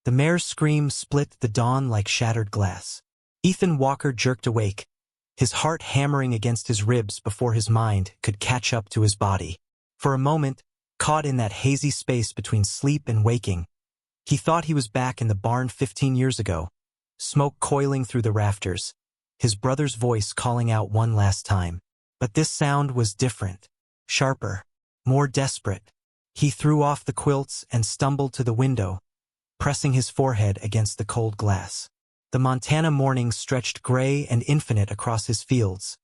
The mare's scream split the dawn like shattered glass. Ethan Walker jerked awake, his heart hammering against his ribs before his mind could catch up to his body. For a moment, caught in that hazy space between sleep and waking, he thought he was back in the barn 15 years ago, smoke coiling through the rafters, his brother's voice calling out one last time. But this sound was different, sharper, more desperate. He threw off the quilts and stumbled to the window, pressing his forehead against the cold glass. The Montana morning stretched gray and infinite across his fields,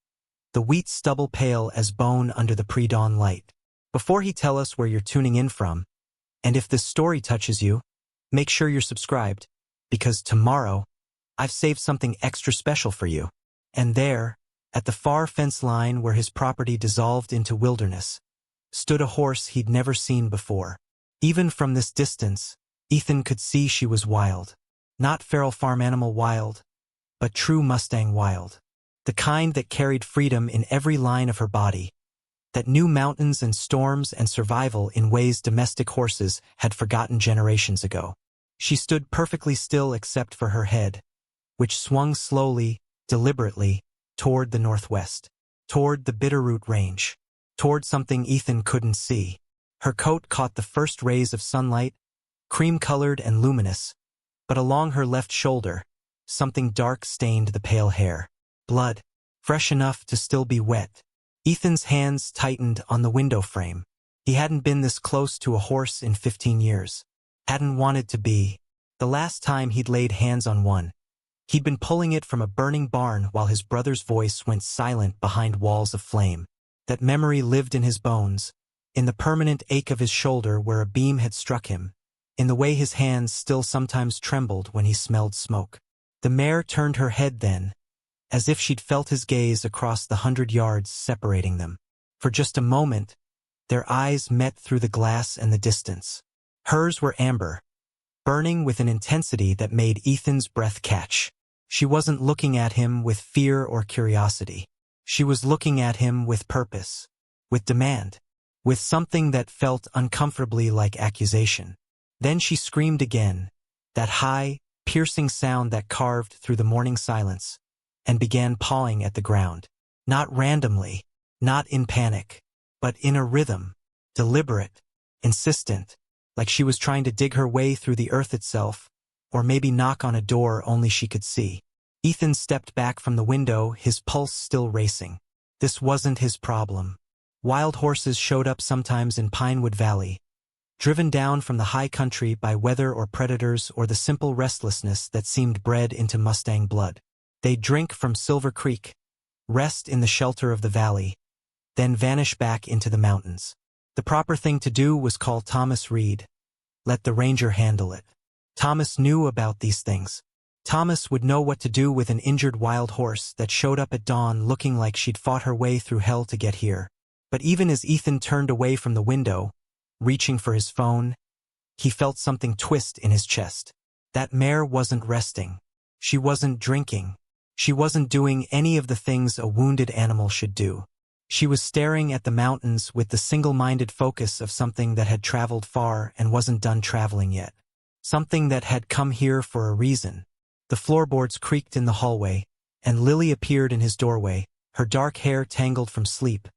the wheat stubble pale as bone under the pre-dawn light. Before he tell us where you're tuning in from, and if this story touches you, make sure you're subscribed, because tomorrow, I've saved something extra special for you. And there, at the far fence line where his property dissolved into wilderness, stood a horse he'd never seen before. Even from this distance, Ethan could see she was wild. Not feral farm animal wild, but true Mustang wild. The kind that carried freedom in every line of her body, that knew mountains and storms and survival in ways domestic horses had forgotten generations ago. She stood perfectly still except for her head, which swung slowly, deliberately, toward the northwest, toward the Bitterroot range, toward something Ethan couldn't see. Her coat caught the first rays of sunlight, cream-colored and luminous, but along her left shoulder, something dark stained the pale hair. Blood, fresh enough to still be wet. Ethan's hands tightened on the window frame. He hadn't been this close to a horse in 15 years. Hadn't wanted to be. The last time he'd laid hands on one, he'd been pulling it from a burning barn while his brother's voice went silent behind walls of flame. That memory lived in his bones, in the permanent ache of his shoulder where a beam had struck him, in the way his hands still sometimes trembled when he smelled smoke. The mare turned her head then, as if she'd felt his gaze across the 100 yards separating them. For just a moment, their eyes met through the glass and the distance. Hers were amber, burning with an intensity that made Ethan's breath catch. She wasn't looking at him with fear or curiosity. She was looking at him with purpose, with demand, with something that felt uncomfortably like accusation. Then she screamed again, that high, piercing sound that carved through the morning silence, and began pawing at the ground. Not randomly, not in panic, but in a rhythm, deliberate, insistent, like she was trying to dig her way through the earth itself, or maybe knock on a door only she could see. Ethan stepped back from the window, his pulse still racing. This wasn't his problem. Wild horses showed up sometimes in Pinewood Valley, driven down from the high country by weather or predators or the simple restlessness that seemed bred into Mustang blood. They'd drink from Silver Creek, rest in the shelter of the valley, then vanish back into the mountains. The proper thing to do was call Thomas Reed. Let the ranger handle it. Thomas knew about these things. Thomas would know what to do with an injured wild horse that showed up at dawn looking like she'd fought her way through hell to get here. But even as Ethan turned away from the window, reaching for his phone, he felt something twist in his chest. That mare wasn't resting. She wasn't drinking. She wasn't doing any of the things a wounded animal should do. She was staring at the mountains with the single-minded focus of something that had traveled far and wasn't done traveling yet. Something that had come here for a reason. The floorboards creaked in the hallway, and Lily appeared in his doorway, her dark hair tangled from sleep,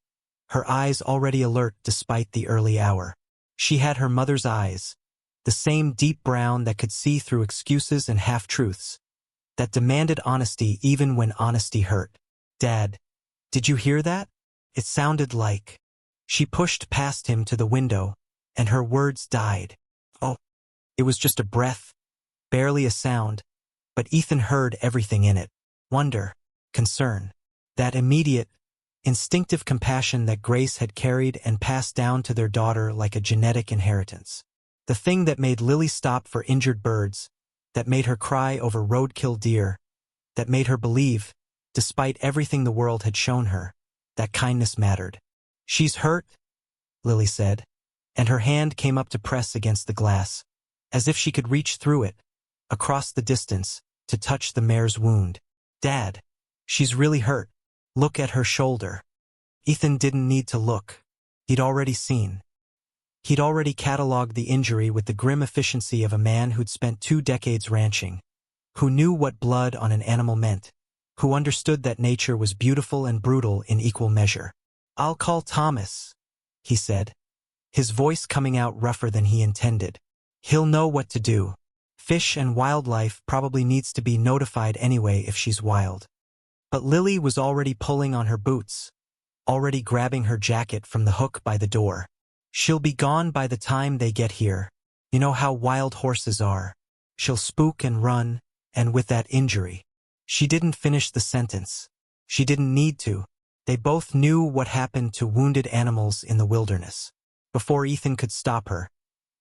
her eyes already alert despite the early hour. She had her mother's eyes, the same deep brown that could see through excuses and half-truths, that demanded honesty even when honesty hurt. "Dad, did you hear that?" It sounded like. She pushed past him to the window, and her words died. Oh, it was just a breath, barely a sound, but Ethan heard everything in it. Wonder, concern, that immediate, instinctive compassion that Grace had carried and passed down to their daughter like a genetic inheritance. The thing that made Lily stop for injured birds, that made her cry over roadkill deer, that made her believe, despite everything the world had shown her, that kindness mattered. "She's hurt," Lily said, and her hand came up to press against the glass, as if she could reach through it, across the distance, to touch the mare's wound. "Dad, she's really hurt. Look at her shoulder." Ethan didn't need to look. He'd already seen. He'd already cataloged the injury with the grim efficiency of a man who'd spent 2 decades ranching, who knew what blood on an animal meant, who understood that nature was beautiful and brutal in equal measure. "I'll call Thomas," he said, his voice coming out rougher than he intended. "He'll know what to do. Fish and wildlife probably needs to be notified anyway if she's wild." But Lily was already pulling on her boots, already grabbing her jacket from the hook by the door. "She'll be gone by the time they get here. You know how wild horses are. She'll spook and run, and with that injury." She didn't finish the sentence. She didn't need to. They both knew what happened to wounded animals in the wilderness. Before Ethan could stop her,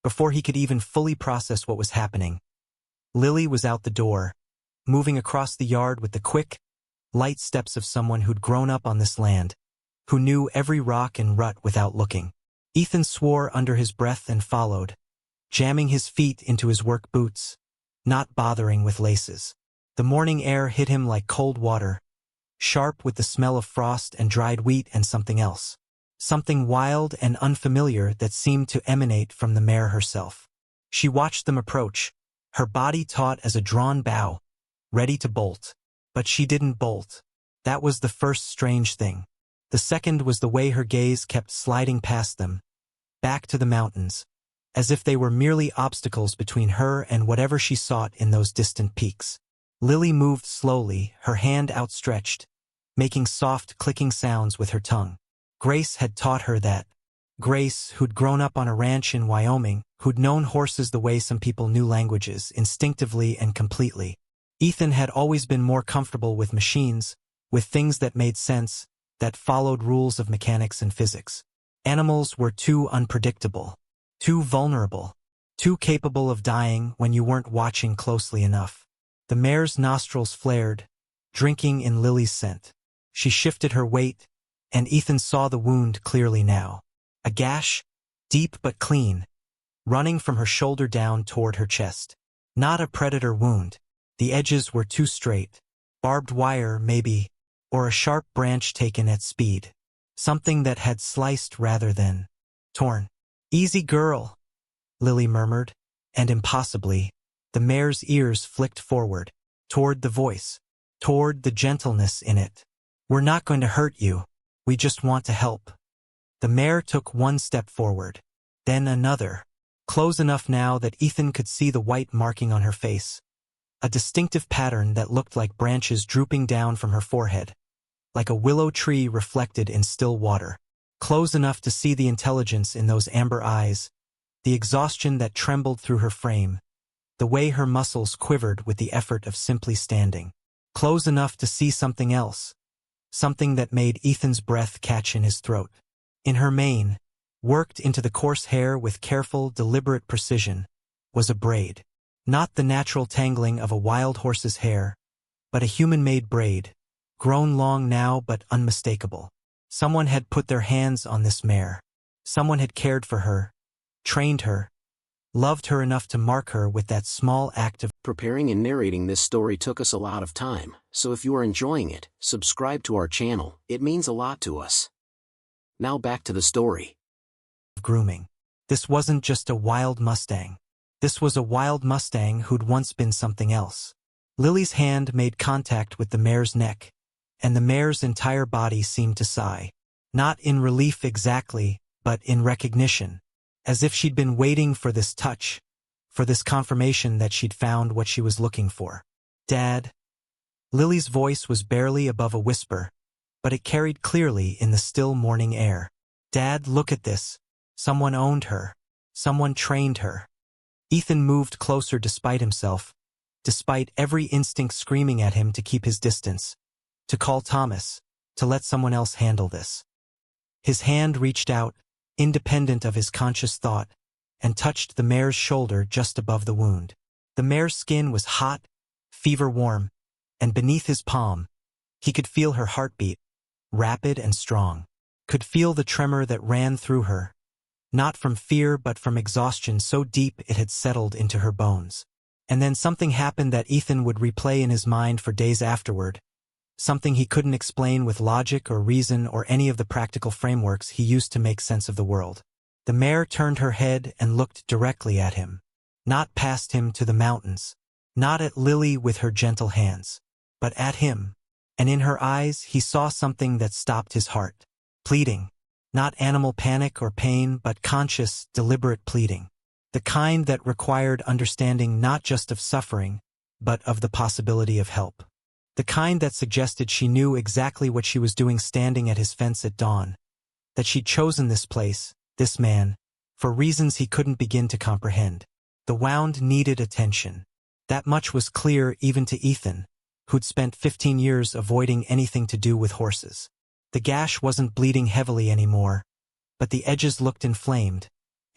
before he could even fully process what was happening, Lily was out the door, moving across the yard with the quick, light steps of someone who'd grown up on this land, who knew every rock and rut without looking. Ethan swore under his breath and followed, jamming his feet into his work boots, not bothering with laces. The morning air hit him like cold water, sharp with the smell of frost and dried wheat and something else. Something wild and unfamiliar that seemed to emanate from the mare herself. She watched them approach, her body taut as a drawn bow, ready to bolt. But she didn't bolt. That was the first strange thing. The second was the way her gaze kept sliding past them, back to the mountains, as if they were merely obstacles between her and whatever she sought in those distant peaks. Lily moved slowly, her hand outstretched, making soft clicking sounds with her tongue. Grace had taught her that. Grace, who'd grown up on a ranch in Wyoming, who'd known horses the way some people knew languages, instinctively and completely. Ethan had always been more comfortable with machines, with things that made sense, that followed rules of mechanics and physics. Animals were too unpredictable, too vulnerable, too capable of dying when you weren't watching closely enough. The mare's nostrils flared, drinking in Lily's scent. She shifted her weight, and Ethan saw the wound clearly now. A gash, deep but clean, running from her shoulder down toward her chest. Not a predator wound. The edges were too straight. Barbed wire, maybe, or a sharp branch taken at speed. Something that had sliced rather than torn. "Easy girl," Lily murmured, and impossibly, the mare's ears flicked forward, toward the voice, toward the gentleness in it. "We're not going to hurt you. We just want to help." The mare took one step forward, then another, close enough now that Ethan could see the white marking on her face, a distinctive pattern that looked like branches drooping down from her forehead, like a willow tree reflected in still water. Close enough to see the intelligence in those amber eyes, the exhaustion that trembled through her frame, the way her muscles quivered with the effort of simply standing. Close enough to see something else, something that made Ethan's breath catch in his throat. In her mane, worked into the coarse hair with careful, deliberate precision, was a braid. Not the natural tangling of a wild horse's hair, but a human-made braid, grown long now but unmistakable. Someone had put their hands on this mare. Someone had cared for her, trained her, loved her enough to mark her with that small act of Preparing and narrating this story took us a lot of time, so if you are enjoying it, subscribe to our channel, it means a lot to us. Now back to the story. grooming. This wasn't just a wild mustang. This was a wild mustang who'd once been something else. Lily's hand made contact with the mare's neck, and the mare's entire body seemed to sigh. Not in relief exactly, but in recognition, as if she'd been waiting for this touch, for this confirmation that she'd found what she was looking for. "Dad." Lily's voice was barely above a whisper, but it carried clearly in the still morning air. "Dad, look at this. Someone owned her. Someone trained her." Ethan moved closer despite himself, despite every instinct screaming at him to keep his distance, to call Thomas, to let someone else handle this. His hand reached out, independent of his conscious thought, and touched the mare's shoulder just above the wound. The mare's skin was hot, fever-warm, and beneath his palm, he could feel her heartbeat, rapid and strong, could feel the tremor that ran through her, not from fear but from exhaustion so deep it had settled into her bones. And then something happened that Ethan would replay in his mind for days afterward, something he couldn't explain with logic or reason or any of the practical frameworks he used to make sense of the world. The mare turned her head and looked directly at him. Not past him to the mountains. Not at Lily with her gentle hands. But at him. And in her eyes he saw something that stopped his heart. Pleading. Not animal panic or pain, but conscious, deliberate pleading. The kind that required understanding not just of suffering, but of the possibility of help. The kind that suggested she knew exactly what she was doing standing at his fence at dawn. That she'd chosen this place, this man, for reasons he couldn't begin to comprehend. The wound needed attention. That much was clear even to Ethan, who'd spent 15 years avoiding anything to do with horses. The gash wasn't bleeding heavily anymore, but the edges looked inflamed,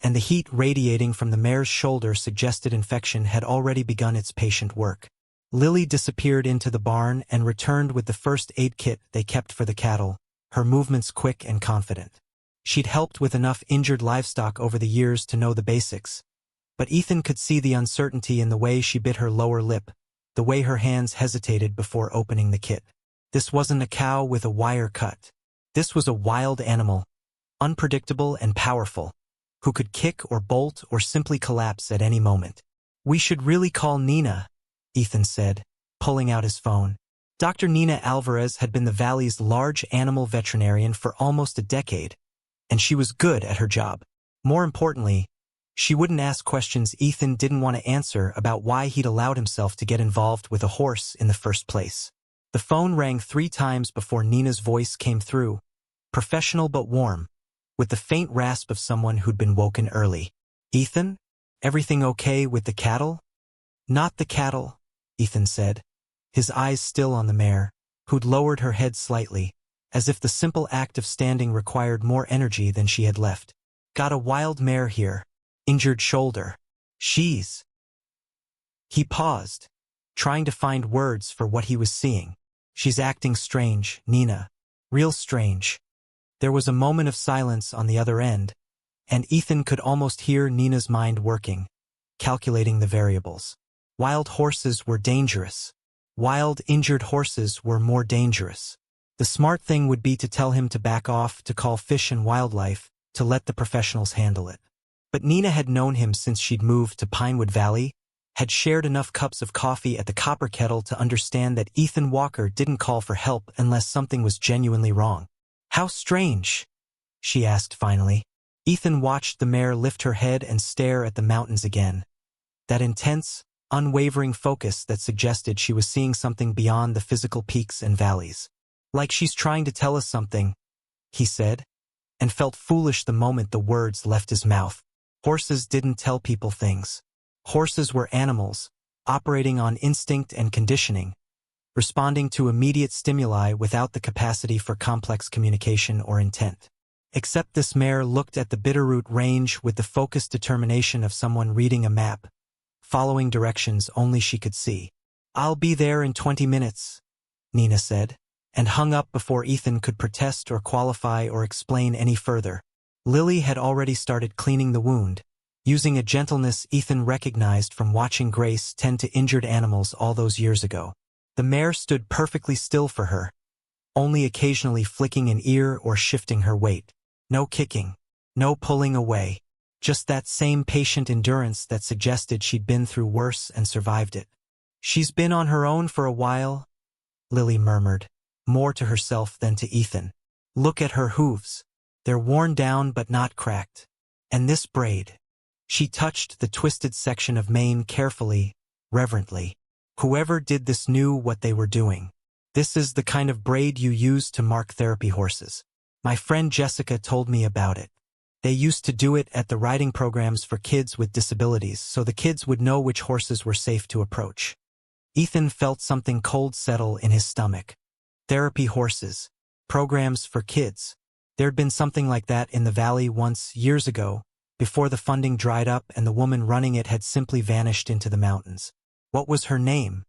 and the heat radiating from the mare's shoulder suggested infection had already begun its patient work. Lily disappeared into the barn and returned with the first aid kit they kept for the cattle, her movements quick and confident. She'd helped with enough injured livestock over the years to know the basics, but Ethan could see the uncertainty in the way she bit her lower lip, the way her hands hesitated before opening the kit. This wasn't a cow with a wire cut. This was a wild animal, unpredictable and powerful, who could kick or bolt or simply collapse at any moment. "We should really call Nina," Ethan said, pulling out his phone. Dr. Nina Alvarez had been the valley's large animal veterinarian for almost a decade, and she was good at her job. More importantly, she wouldn't ask questions Ethan didn't want to answer about why he'd allowed himself to get involved with a horse in the first place. The phone rang 3 times before Nina's voice came through, professional but warm, with the faint rasp of someone who'd been woken early. "Ethan? Everything okay with the cattle?" "Not the cattle," Ethan said, his eyes still on the mare, who'd lowered her head slightly, as if the simple act of standing required more energy than she had left. "Got a wild mare here. Injured shoulder. She's—" He paused, trying to find words for what he was seeing. "She's acting strange, Nina. Real strange." There was a moment of silence on the other end, and Ethan could almost hear Nina's mind working, calculating the variables. Wild horses were dangerous. Wild, injured horses were more dangerous. The smart thing would be to tell him to back off, to call Fish and Wildlife, to let the professionals handle it. But Nina had known him since she'd moved to Pinewood Valley, had shared enough cups of coffee at the Copper Kettle to understand that Ethan Walker didn't call for help unless something was genuinely wrong. "How strange?" she asked finally. Ethan watched the mare lift her head and stare at the mountains again. That intense, unwavering focus that suggested she was seeing something beyond the physical peaks and valleys. "Like she's trying to tell us something," he said, and felt foolish the moment the words left his mouth. Horses didn't tell people things. Horses were animals, operating on instinct and conditioning, responding to immediate stimuli without the capacity for complex communication or intent. Except this mare looked at the Bitterroot range with the focused determination of someone reading a map, following directions only she could see. "I'll be there in 20 minutes, Nina said, and hung up before Ethan could protest or qualify or explain any further. Lily had already started cleaning the wound, using a gentleness Ethan recognized from watching Grace tend to injured animals all those years ago. The mare stood perfectly still for her, only occasionally flicking an ear or shifting her weight. No kicking, no pulling away, just that same patient endurance that suggested she'd been through worse and survived it. "She's been on her own for a while," Lily murmured, more to herself than to Ethan. "Look at her hooves. They're worn down but not cracked. And this braid." She touched the twisted section of mane carefully, reverently. "Whoever did this knew what they were doing. This is the kind of braid you use to mark therapy horses. My friend Jessica told me about it. They used to do it at the riding programs for kids with disabilities so the kids would know which horses were safe to approach." Ethan felt something cold settle in his stomach. Therapy horses. Programs for kids. There'd been something like that in the valley once, years ago, before the funding dried up and the woman running it had simply vanished into the mountains. What was her name?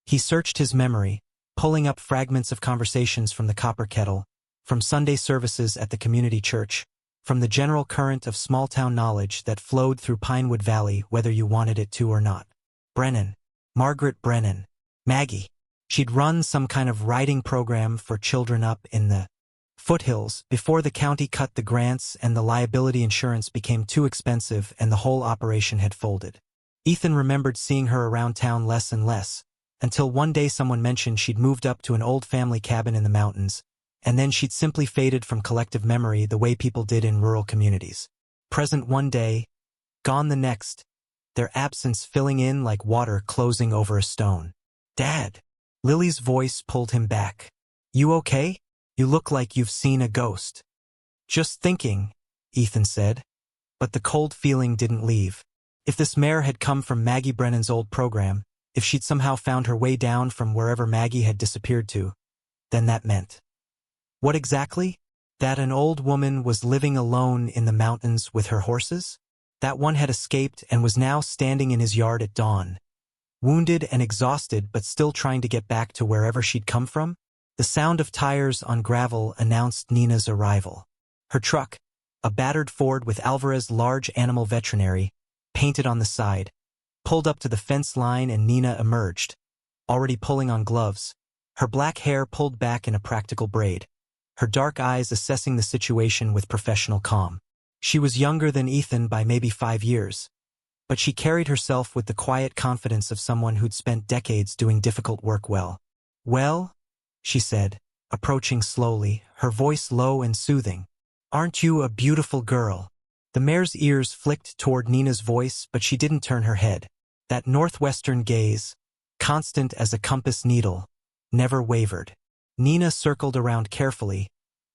He searched his memory, pulling up fragments of conversations from the Copper Kettle, from Sunday services at the community church, from the general current of small-town knowledge that flowed through Pinewood Valley whether you wanted it to or not. Brennan. Margaret Brennan. Maggie. She'd run some kind of riding program for children up in the Foothills, before the county cut the grants and the liability insurance became too expensive and the whole operation had folded. Ethan remembered seeing her around town less and less, until one day someone mentioned she'd moved up to an old family cabin in the mountains, and then she'd simply faded from collective memory the way people did in rural communities. Present one day, gone the next, their absence filling in like water closing over a stone. "Dad!" Lily's voice pulled him back. "You okay? You look like you've seen a ghost." "Just thinking," Ethan said. But the cold feeling didn't leave. If this mare had come from Maggie Brennan's old program, if she'd somehow found her way down from wherever Maggie had disappeared to, then that meant. What exactly? That an old woman was living alone in the mountains with her horses? That one had escaped and was now standing in his yard at dawn, wounded and exhausted but still trying to get back to wherever she'd come from? The sound of tires on gravel announced Nina's arrival. Her truck, a battered Ford with Alvarez large animal veterinary, painted on the side, pulled up to the fence line and Nina emerged, already pulling on gloves, her black hair pulled back in a practical braid, her dark eyes assessing the situation with professional calm. She was younger than Ethan by maybe 5 years, but she carried herself with the quiet confidence of someone who'd spent decades doing difficult work well. "Well," she said, approaching slowly, her voice low and soothing. "Aren't you a beautiful girl?" The mare's ears flicked toward Nina's voice, but she didn't turn her head. That northwestern gaze, constant as a compass needle, never wavered. Nina circled around carefully,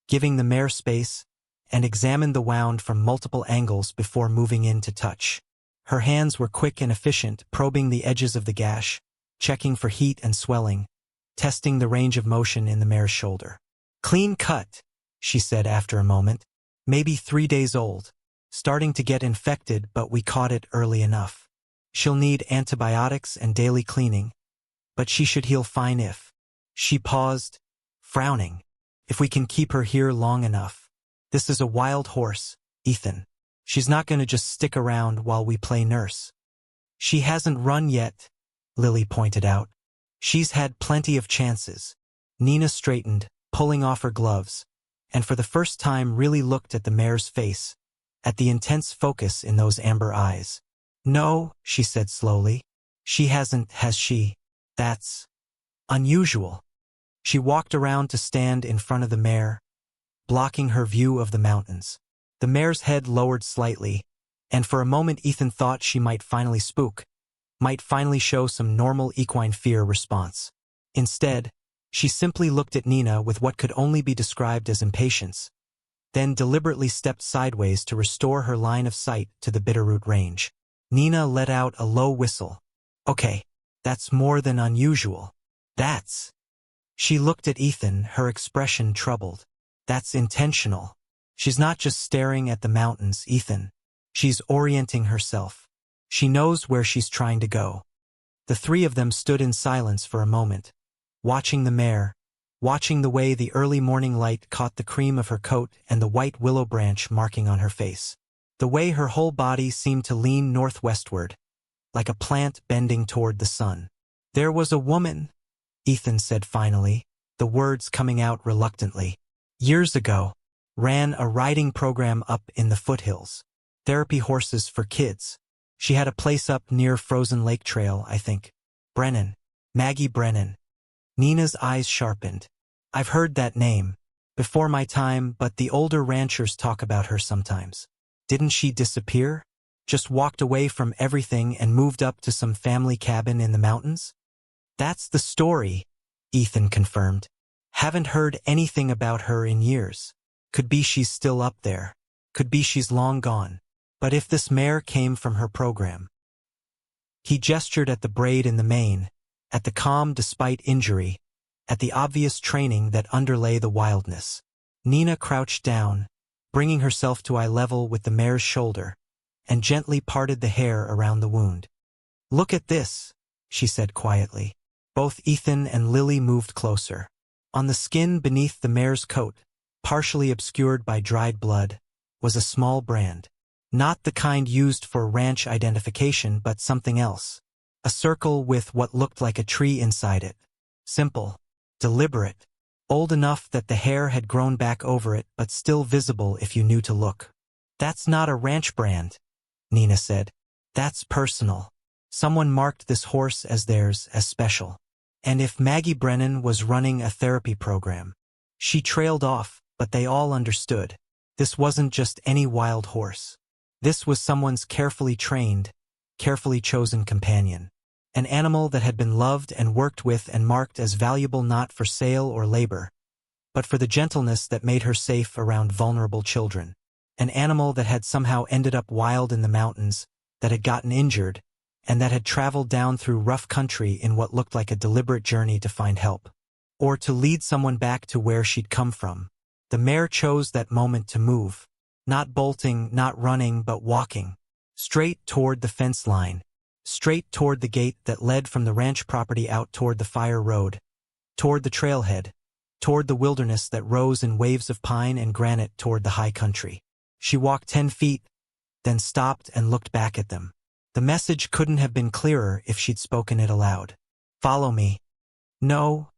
giving the mare space, and examined the wound from multiple angles before moving in to touch. Her hands were quick and efficient, probing the edges of the gash, checking for heat and swelling, testing the range of motion in the mare's shoulder. "Clean cut," she said after a moment. "Maybe 3 days old. Starting to get infected, but we caught it early enough. She'll need antibiotics and daily cleaning, but she should heal fine if." She paused, frowning. "If we can keep her here long enough. This is a wild horse, Ethan. She's not going to just stick around while we play nurse." "She hasn't run yet," Lily pointed out. "She's had plenty of chances." Nina straightened, pulling off her gloves, and for the first time really looked at the mare's face, at the intense focus in those amber eyes. "No," she said slowly. "She hasn't, has she? That's unusual." She walked around to stand in front of the mare, blocking her view of the mountains. The mare's head lowered slightly, and for a moment Ethan thought she might finally spook, might finally show some normal equine fear response. Instead, she simply looked at Nina with what could only be described as impatience, then deliberately stepped sideways to restore her line of sight to the Bitterroot range. Nina let out a low whistle. "Okay, that's more than unusual. That's..." She looked at Ethan, her expression troubled. "That's intentional. She's not just staring at the mountains, Ethan. She's orienting herself. She knows where she's trying to go." The three of them stood in silence for a moment, watching the mare, watching the way the early morning light caught the cream of her coat and the white willow branch marking on her face. The way her whole body seemed to lean northwestward, like a plant bending toward the sun. "There was a woman," Ethan said finally, the words coming out reluctantly. "Years ago, ran a riding program up in the foothills. Therapy horses for kids. She had a place up near Frozen Lake Trail, I think. Brennan. Maggie Brennan." Nina's eyes sharpened. "I've heard that name. Before my time, but the older ranchers talk about her sometimes. Didn't she disappear? Just walked away from everything and moved up to some family cabin in the mountains?" "That's the story," Ethan confirmed. "Haven't heard anything about her in years. Could be she's still up there. Could be she's long gone. But if this mare came from her program..." He gestured at the braid in the mane, at the calm despite injury, at the obvious training that underlay the wildness. Nina crouched down, bringing herself to eye level with the mare's shoulder, and gently parted the hair around the wound. "Look at this," she said quietly. Both Ethan and Lily moved closer. On the skin beneath the mare's coat, partially obscured by dried blood, was a small brand. Not the kind used for ranch identification, but something else. A circle with what looked like a tree inside it. Simple, deliberate, old enough that the hair had grown back over it but still visible if you knew to look. "That's not a ranch brand," Nina said. "That's personal. Someone marked this horse as theirs, as special. And if Maggie Brennan was running a therapy program." She trailed off, but they all understood. This wasn't just any wild horse. This was someone's carefully trained, carefully chosen companion. An animal that had been loved and worked with and marked as valuable not for sale or labor, but for the gentleness that made her safe around vulnerable children. An animal that had somehow ended up wild in the mountains, that had gotten injured, and that had traveled down through rough country in what looked like a deliberate journey to find help, or to lead someone back to where she'd come from. The mare chose that moment to move, not bolting, not running, but walking, straight toward the fence line, straight toward the gate that led from the ranch property out toward the fire road, toward the trailhead, toward the wilderness that rose in waves of pine and granite toward the high country. She walked 10 feet, then stopped and looked back at them. The message couldn't have been clearer if she'd spoken it aloud. "Follow me." "No,"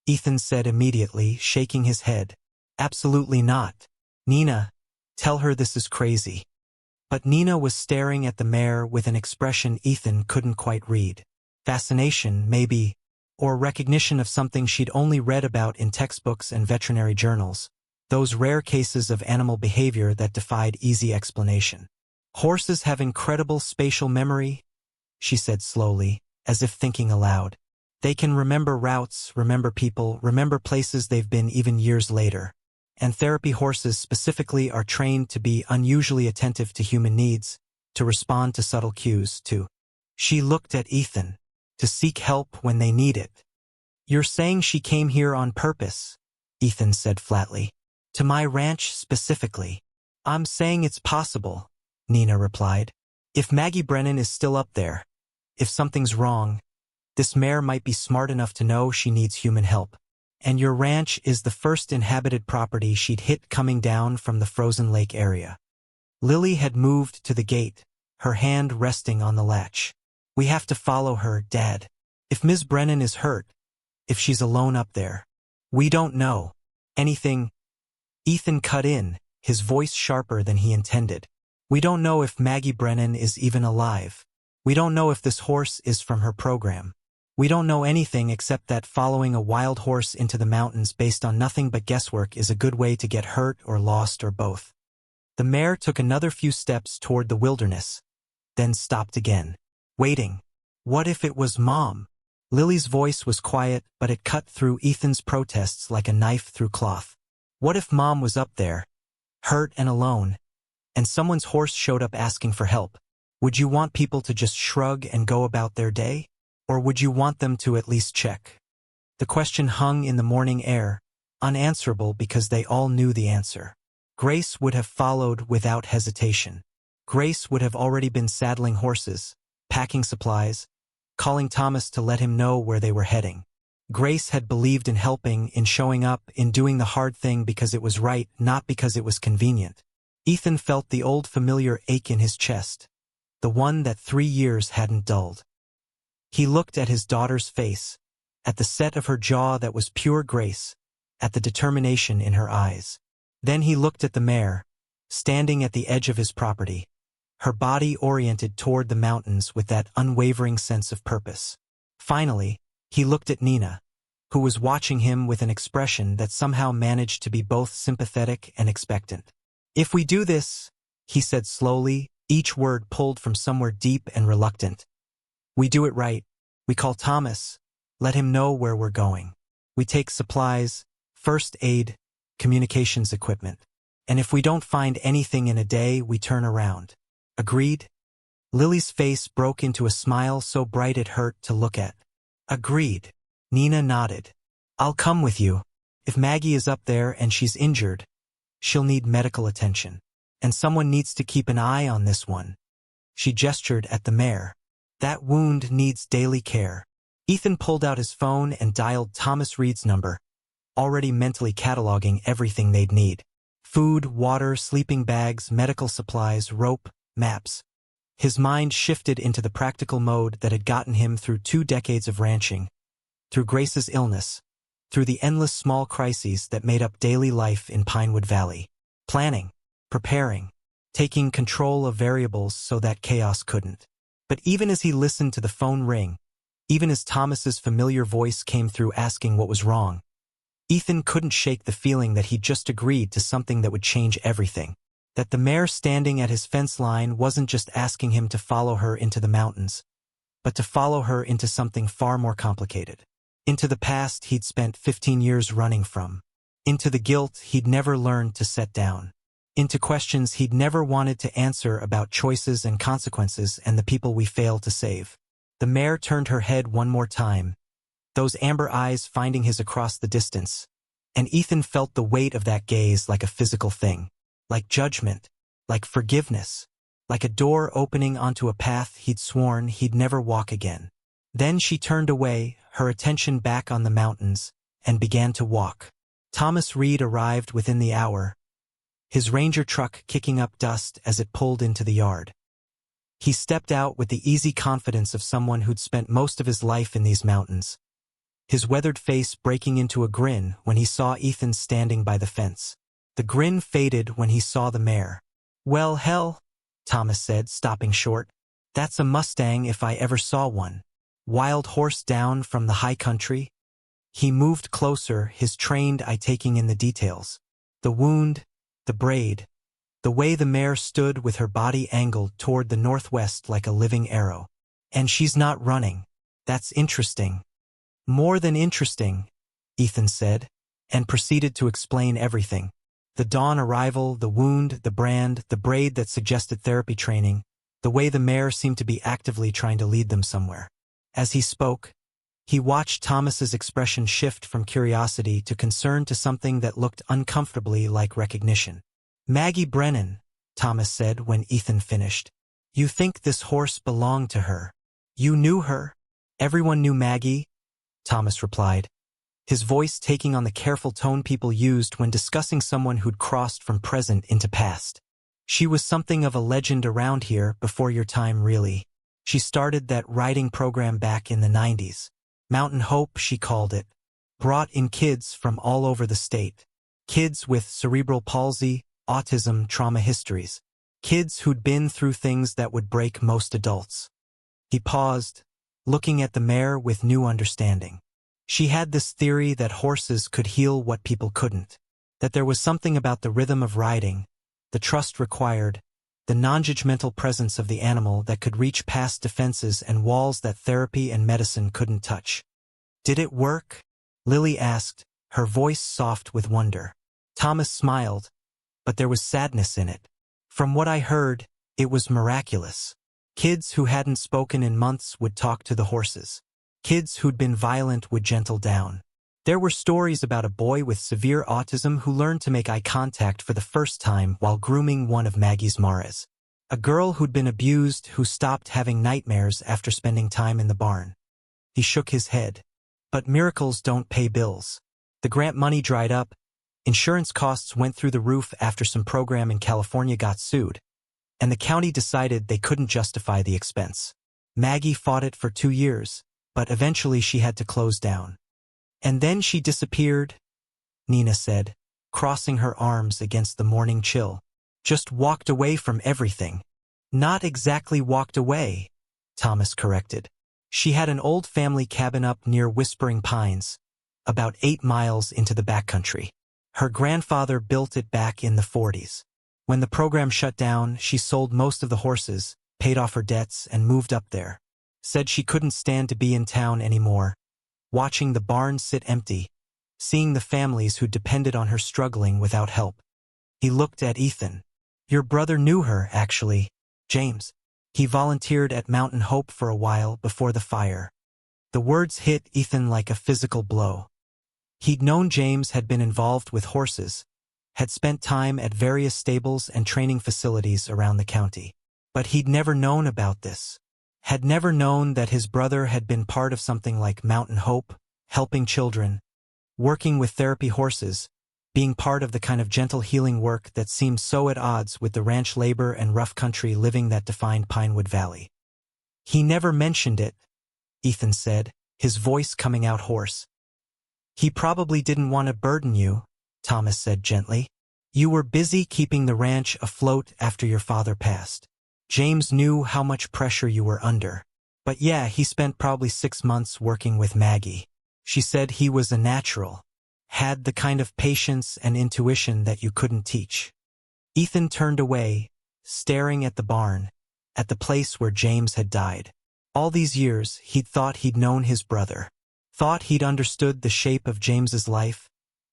Ethan said immediately, shaking his head. "Absolutely not. Nina, tell her this is crazy." But Nina was staring at the mare with an expression Ethan couldn't quite read. Fascination, maybe, or recognition of something she'd only read about in textbooks and veterinary journals. Those rare cases of animal behavior that defied easy explanation. "Horses have incredible spatial memory," she said slowly, as if thinking aloud. "They can remember routes, remember people, remember places they've been even years later. And therapy horses specifically are trained to be unusually attentive to human needs, to respond to subtle cues, to—" She looked at Ethan. "To seek help when they need it." "You're saying she came here on purpose," Ethan said flatly. "To my ranch specifically." "I'm saying it's possible," Nina replied. "If Maggie Brennan is still up there, if something's wrong, this mare might be smart enough to know she needs human help. And your ranch is the first inhabited property she'd hit coming down from the frozen lake area." Lily had moved to the gate, her hand resting on the latch. "We have to follow her, Dad. If Ms. Brennan is hurt, if she's alone up there, we don't know anything." Ethan cut in, his voice sharper than he intended. "We don't know if Maggie Brennan is even alive. We don't know if this horse is from her program. We don't know anything except that following a wild horse into the mountains based on nothing but guesswork is a good way to get hurt or lost or both." The mare took another few steps toward the wilderness, then stopped again, waiting. What if it was Mom? Lily's voice was quiet, but it cut through Ethan's protests like a knife through cloth. What if Mom was up there, hurt and alone, and someone's horse showed up asking for help? Would you want people to just shrug and go about their day? Or would you want them to at least check? The question hung in the morning air, unanswerable because they all knew the answer. Grace would have followed without hesitation. Grace would have already been saddling horses, packing supplies, calling Thomas to let him know where they were heading. Grace had believed in helping, in showing up, in doing the hard thing because it was right, not because it was convenient. Ethan felt the old familiar ache in his chest, the one that 3 years hadn't dulled. He looked at his daughter's face, at the set of her jaw that was pure grace, at the determination in her eyes. Then he looked at the mare, standing at the edge of his property, her body oriented toward the mountains with that unwavering sense of purpose. Finally, he looked at Nina, who was watching him with an expression that somehow managed to be both sympathetic and expectant. "If we do this," he said slowly, each word pulled from somewhere deep and reluctant, "we do it right. We call Thomas, let him know where we're going. We take supplies, first aid, communications equipment. And if we don't find anything in a day, we turn around. Agreed?" Lily's face broke into a smile so bright it hurt to look at. "Agreed." Nina nodded. "I'll come with you. If Maggie is up there and she's injured, she'll need medical attention. And someone needs to keep an eye on this one." She gestured at the mare. "That wound needs daily care." Ethan pulled out his phone and dialed Thomas Reed's number, already mentally cataloging everything they'd need. Food, water, sleeping bags, medical supplies, rope, maps. His mind shifted into the practical mode that had gotten him through 2 decades of ranching, through Grace's illness, through the endless small crises that made up daily life in Pinewood Valley. Planning, preparing, taking control of variables so that chaos couldn't. But even as he listened to the phone ring, even as Thomas's familiar voice came through asking what was wrong, Ethan couldn't shake the feeling that he'd just agreed to something that would change everything. That the mare standing at his fence line wasn't just asking him to follow her into the mountains, but to follow her into something far more complicated. Into the past he'd spent 15 years running from. Into the guilt he'd never learned to set down. Into questions he'd never wanted to answer about choices and consequences and the people we failed to save. The mare turned her head one more time, those amber eyes finding his across the distance, and Ethan felt the weight of that gaze like a physical thing, like judgment, like forgiveness, like a door opening onto a path he'd sworn he'd never walk again. Then she turned away, her attention back on the mountains, and began to walk. Thomas Reed arrived within the hour, his ranger truck kicking up dust as it pulled into the yard. He stepped out with the easy confidence of someone who'd spent most of his life in these mountains, his weathered face breaking into a grin when he saw Ethan standing by the fence. The grin faded when he saw the mare. "Well, hell," Thomas said, stopping short. "That's a mustang if I ever saw one. Wild horse down from the high country." He moved closer, his trained eye taking in the details. The wound, the braid, the way the mare stood with her body angled toward the northwest like a living arrow. "And she's not running. That's interesting." "More than interesting," Ethan said, and proceeded to explain everything. The dawn arrival, the wound, the brand, the braid that suggested therapy training, the way the mare seemed to be actively trying to lead them somewhere. As he spoke, he watched Thomas's expression shift from curiosity to concern to something that looked uncomfortably like recognition. "Maggie Brennan," Thomas said when Ethan finished. "You think this horse belonged to her? You knew her?" "Everyone knew Maggie," Thomas replied, his voice taking on the careful tone people used when discussing someone who'd crossed from present into past. "She was something of a legend around here before your time, really. She started that riding program back in the 90s. Mountain Hope, she called it. Brought in kids from all over the state. Kids with cerebral palsy, autism, trauma histories. Kids who'd been through things that would break most adults." He paused, looking at the mare with new understanding. She had this theory that horses could heal what people couldn't. That there was something about the rhythm of riding, the trust required, the non-judgmental presence of the animal that could reach past defenses and walls that therapy and medicine couldn't touch. "Did it work?" Lily asked, her voice soft with wonder. Thomas smiled, but there was sadness in it. "From what I heard, it was miraculous. Kids who hadn't spoken in months would talk to the horses. Kids who'd been violent would gentle down. There were stories about a boy with severe autism who learned to make eye contact for the first time while grooming one of Maggie's Mares. A girl who'd been abused who stopped having nightmares after spending time in the barn." He shook his head. "But miracles don't pay bills. The grant money dried up. Insurance costs went through the roof after some program in California got sued, and the county decided they couldn't justify the expense. Maggie fought it for 2 years, but eventually she had to close down. And then she disappeared," Nina said, crossing her arms against the morning chill. "Just walked away from everything." "Not exactly walked away," Thomas corrected. "She had an old family cabin up near Whispering Pines, about 8 miles into the backcountry. Her grandfather built it back in the 40s. When the program shut down, she sold most of the horses, paid off her debts, and moved up there. Said she couldn't stand to be in town anymore, watching the barn sit empty, seeing the families who depended on her struggling without help." He looked at Ethan. "Your brother knew her, actually, James. He volunteered at Mountain Hope for a while before the fire." The words hit Ethan like a physical blow. He'd known James had been involved with horses, had spent time at various stables and training facilities around the county. But he'd never known about this. Had never known that his brother had been part of something like Mountain Hope, helping children, working with therapy horses, being part of the kind of gentle healing work that seemed so at odds with the ranch labor and rough country living that defined Pinewood Valley. "He never mentioned it," Ethan said, his voice coming out hoarse. He probably didn't want to burden you, Thomas said gently. You were busy keeping the ranch afloat after your father passed. James knew how much pressure you were under. But yeah, he spent probably 6 months working with Maggie. She said he was a natural. Had the kind of patience and intuition that you couldn't teach. Ethan turned away, staring at the barn, at the place where James had died. All these years, he'd thought he'd known his brother. Thought he'd understood the shape of James's life,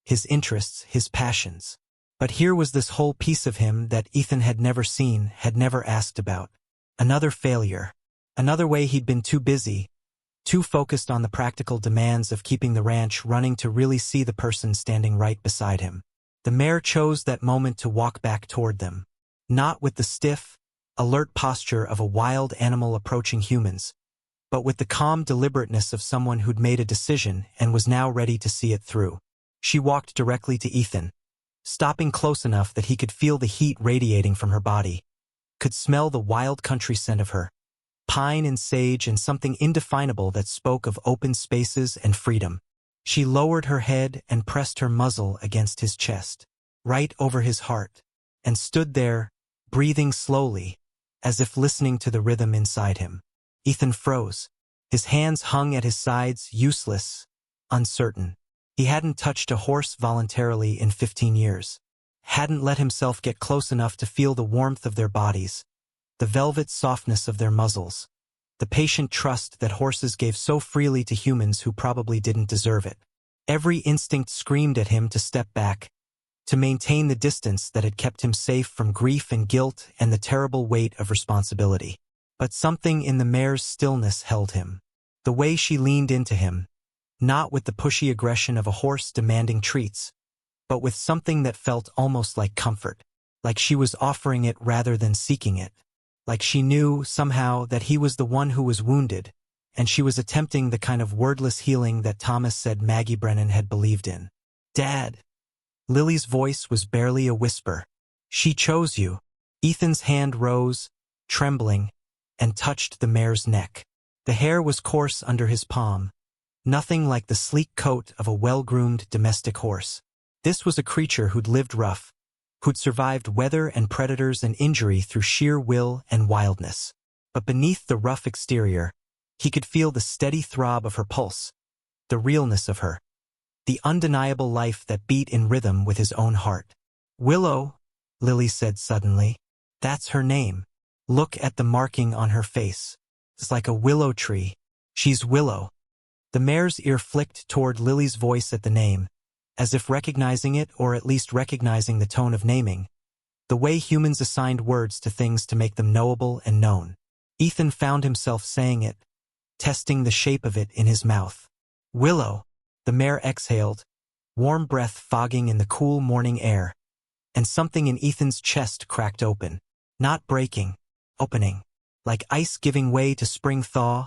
his interests, his passions. But here was this whole piece of him that Ethan had never seen, had never asked about. Another failure. Another way he'd been too busy, too focused on the practical demands of keeping the ranch running to really see the person standing right beside him. The mare chose that moment to walk back toward them. Not with the stiff, alert posture of a wild animal approaching humans, but with the calm deliberateness of someone who'd made a decision and was now ready to see it through. She walked directly to Ethan, stopping close enough that he could feel the heat radiating from her body, could smell the wild country scent of her, pine and sage and something indefinable that spoke of open spaces and freedom. She lowered her head and pressed her muzzle against his chest, right over his heart, and stood there, breathing slowly, as if listening to the rhythm inside him. Ethan froze. His hands hung at his sides, useless, uncertain. He hadn't touched a horse voluntarily in 15 years. Hadn't let himself get close enough to feel the warmth of their bodies, the velvet softness of their muzzles, the patient trust that horses gave so freely to humans who probably didn't deserve it. Every instinct screamed at him to step back, to maintain the distance that had kept him safe from grief and guilt and the terrible weight of responsibility. But something in the mare's stillness held him. The way she leaned into him, not with the pushy aggression of a horse demanding treats, but with something that felt almost like comfort, like she was offering it rather than seeking it, like she knew, somehow, that he was the one who was wounded, and she was attempting the kind of wordless healing that Thomas said Maggie Brennan had believed in. Dad. Lily's voice was barely a whisper. She chose you. Ethan's hand rose, trembling, and touched the mare's neck. The hair was coarse under his palm, nothing like the sleek coat of a well-groomed domestic horse. This was a creature who'd lived rough, who'd survived weather and predators and injury through sheer will and wildness. But beneath the rough exterior, he could feel the steady throb of her pulse, the realness of her, the undeniable life that beat in rhythm with his own heart. Willow, Lily said suddenly. That's her name. Look at the marking on her face. It's like a willow tree. She's Willow. The mare's ear flicked toward Lily's voice at the name, as if recognizing it or at least recognizing the tone of naming, the way humans assigned words to things to make them knowable and known. Ethan found himself saying it, testing the shape of it in his mouth. Willow, the mare exhaled, warm breath fogging in the cool morning air, and something in Ethan's chest cracked open, not breaking, opening, like ice giving way to spring thaw,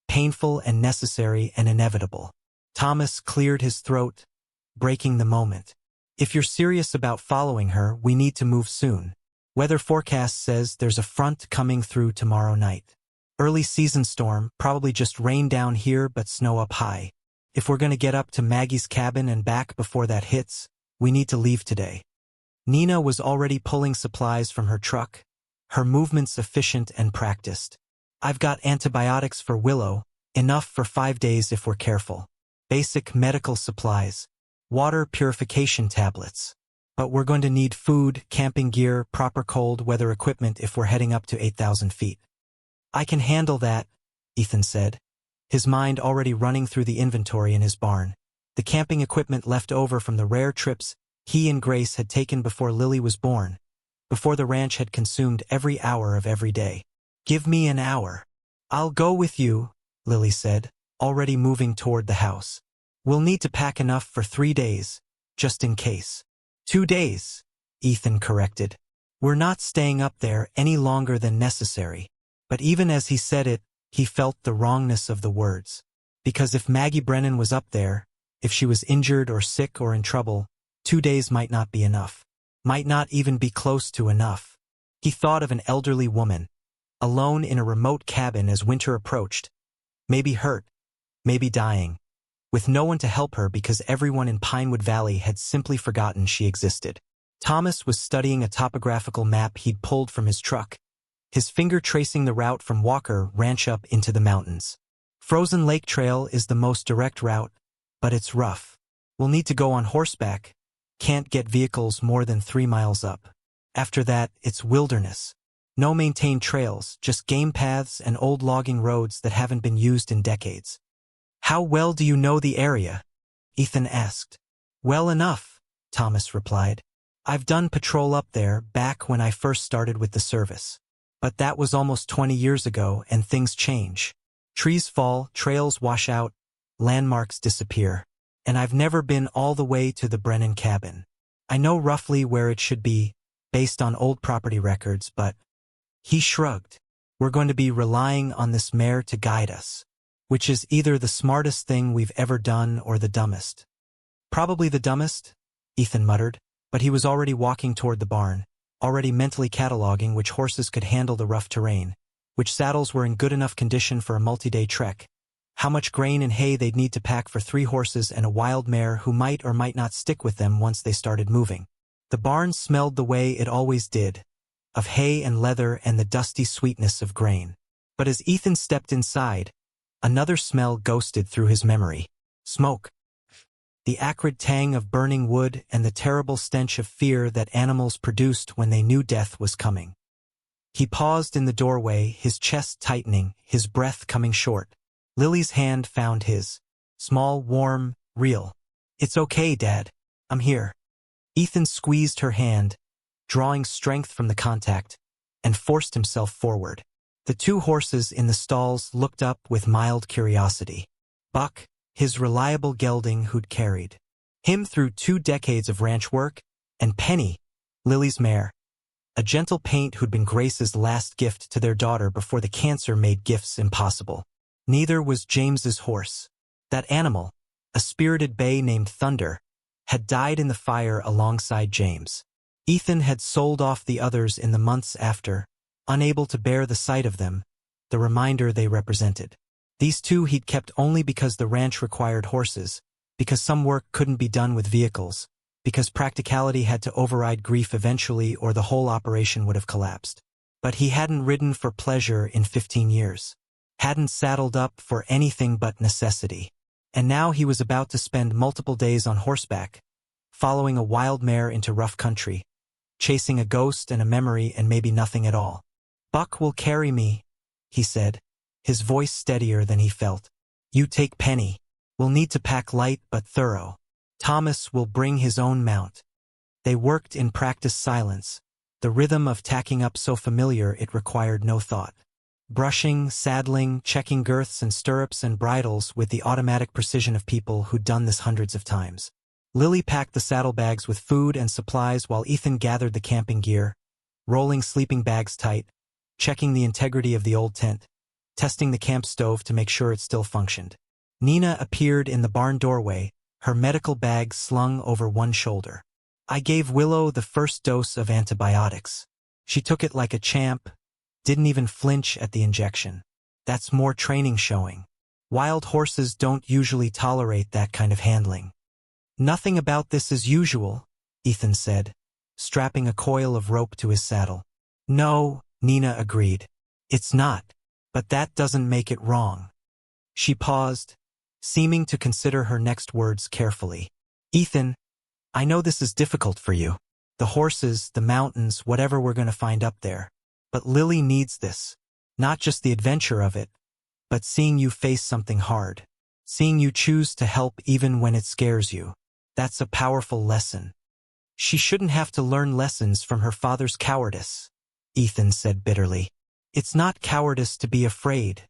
painful and necessary and inevitable. Thomas cleared his throat, breaking the moment. If you're serious about following her, we need to move soon. Weather forecast says there's a front coming through tomorrow night. Early season storm, probably just rain down here but snow up high. If we're gonna get up to Maggie's cabin and back before that hits, we need to leave today. Nina was already pulling supplies from her truck, her movements efficient and practiced. I've got antibiotics for Willow, enough for 5 days if we're careful. Basic medical supplies. Water purification tablets. But we're going to need food, camping gear, proper cold weather equipment if we're heading up to 8,000 feet. I can handle that, Ethan said, his mind already running through the inventory in his barn. The camping equipment left over from the rare trips he and Grace had taken before Lily was born, before the ranch had consumed every hour of every day. Give me an hour. I'll go with you, Lily said, already moving toward the house. We'll need to pack enough for 3 days, just in case. 2 days, Ethan corrected. We're not staying up there any longer than necessary. But even as he said it, he felt the wrongness of the words. Because if Maggie Brennan was up there, if she was injured or sick or in trouble, 2 days might not be enough. Might not even be close to enough. He thought of an elderly woman, alone in a remote cabin as winter approached, maybe hurt, maybe dying, with no one to help her because everyone in Pinewood Valley had simply forgotten she existed. Thomas was studying a topographical map he'd pulled from his truck, his finger tracing the route from Walker Ranch up into the mountains. Frozen Lake Trail is the most direct route, but it's rough. We'll need to go on horseback. Can't get vehicles more than 3 miles up. After that, it's wilderness. No maintained trails, just game paths and old logging roads that haven't been used in decades. How well do you know the area? Ethan asked. Well enough, Thomas replied. I've done patrol up there back when I first started with the service. But that was almost 20 years ago and things change. Trees fall, trails wash out, landmarks disappear. And I've never been all the way to the Brennan cabin. I know roughly where it should be, based on old property records, but... He shrugged. We're going to be relying on this mare to guide us, which is either the smartest thing we've ever done or the dumbest. Probably the dumbest, Ethan muttered, but he was already walking toward the barn, already mentally cataloging which horses could handle the rough terrain, which saddles were in good enough condition for a multi-day trek, how much grain and hay they'd need to pack for 3 horses and a wild mare who might or might not stick with them once they started moving. The barn smelled the way it always did, of hay and leather and the dusty sweetness of grain. But as Ethan stepped inside, another smell ghosted through his memory. Smoke. The acrid tang of burning wood and the terrible stench of fear that animals produced when they knew death was coming. He paused in the doorway, his chest tightening, his breath coming short. Lily's hand found his. Small, warm, real. It's okay, Dad. I'm here. Ethan squeezed her hand, drawing strength from the contact, and forced himself forward. The 2 horses in the stalls looked up with mild curiosity. Buck, his reliable gelding who'd carried him through 2 decades of ranch work, and Penny, Lily's mare, a gentle paint who'd been Grace's last gift to their daughter before the cancer made gifts impossible. Neither was James's horse. That animal, a spirited bay named Thunder, had died in the fire alongside James. Ethan had sold off the others in the months after, unable to bear the sight of them, the reminder they represented. These 2 he'd kept only because the ranch required horses, because some work couldn't be done with vehicles, because practicality had to override grief eventually or the whole operation would have collapsed. But he hadn't ridden for pleasure in 15 years. Hadn't saddled up for anything but necessity. And now he was about to spend multiple days on horseback, following a wild mare into rough country, chasing a ghost and a memory and maybe nothing at all. Buck will carry me, he said, his voice steadier than he felt. You take Penny. We'll need to pack light but thorough. Thomas will bring his own mount. They worked in practiced silence, the rhythm of tacking up so familiar it required no thought. Brushing, saddling, checking girths and stirrups and bridles with the automatic precision of people who'd done this hundreds of times. Lily packed the saddlebags with food and supplies while Ethan gathered the camping gear, rolling sleeping bags tight, checking the integrity of the old tent, testing the camp stove to make sure it still functioned. Nina appeared in the barn doorway, her medical bag slung over one shoulder. I gave Willow the first dose of antibiotics. She took it like a champ, didn't even flinch at the injection. That's more training showing. Wild horses don't usually tolerate that kind of handling. Nothing about this is usual, Ethan said, strapping a coil of rope to his saddle. No, Nina agreed. It's not, but that doesn't make it wrong. She paused, seeming to consider her next words carefully. Ethan, I know this is difficult for you. The horses, the mountains, whatever we're going to find up there. But Lily needs this. Not just the adventure of it, but seeing you face something hard. Seeing you choose to help even when it scares you. That's a powerful lesson. She shouldn't have to learn lessons from her father's cowardice, Ethan said bitterly. It's not cowardice to be afraid,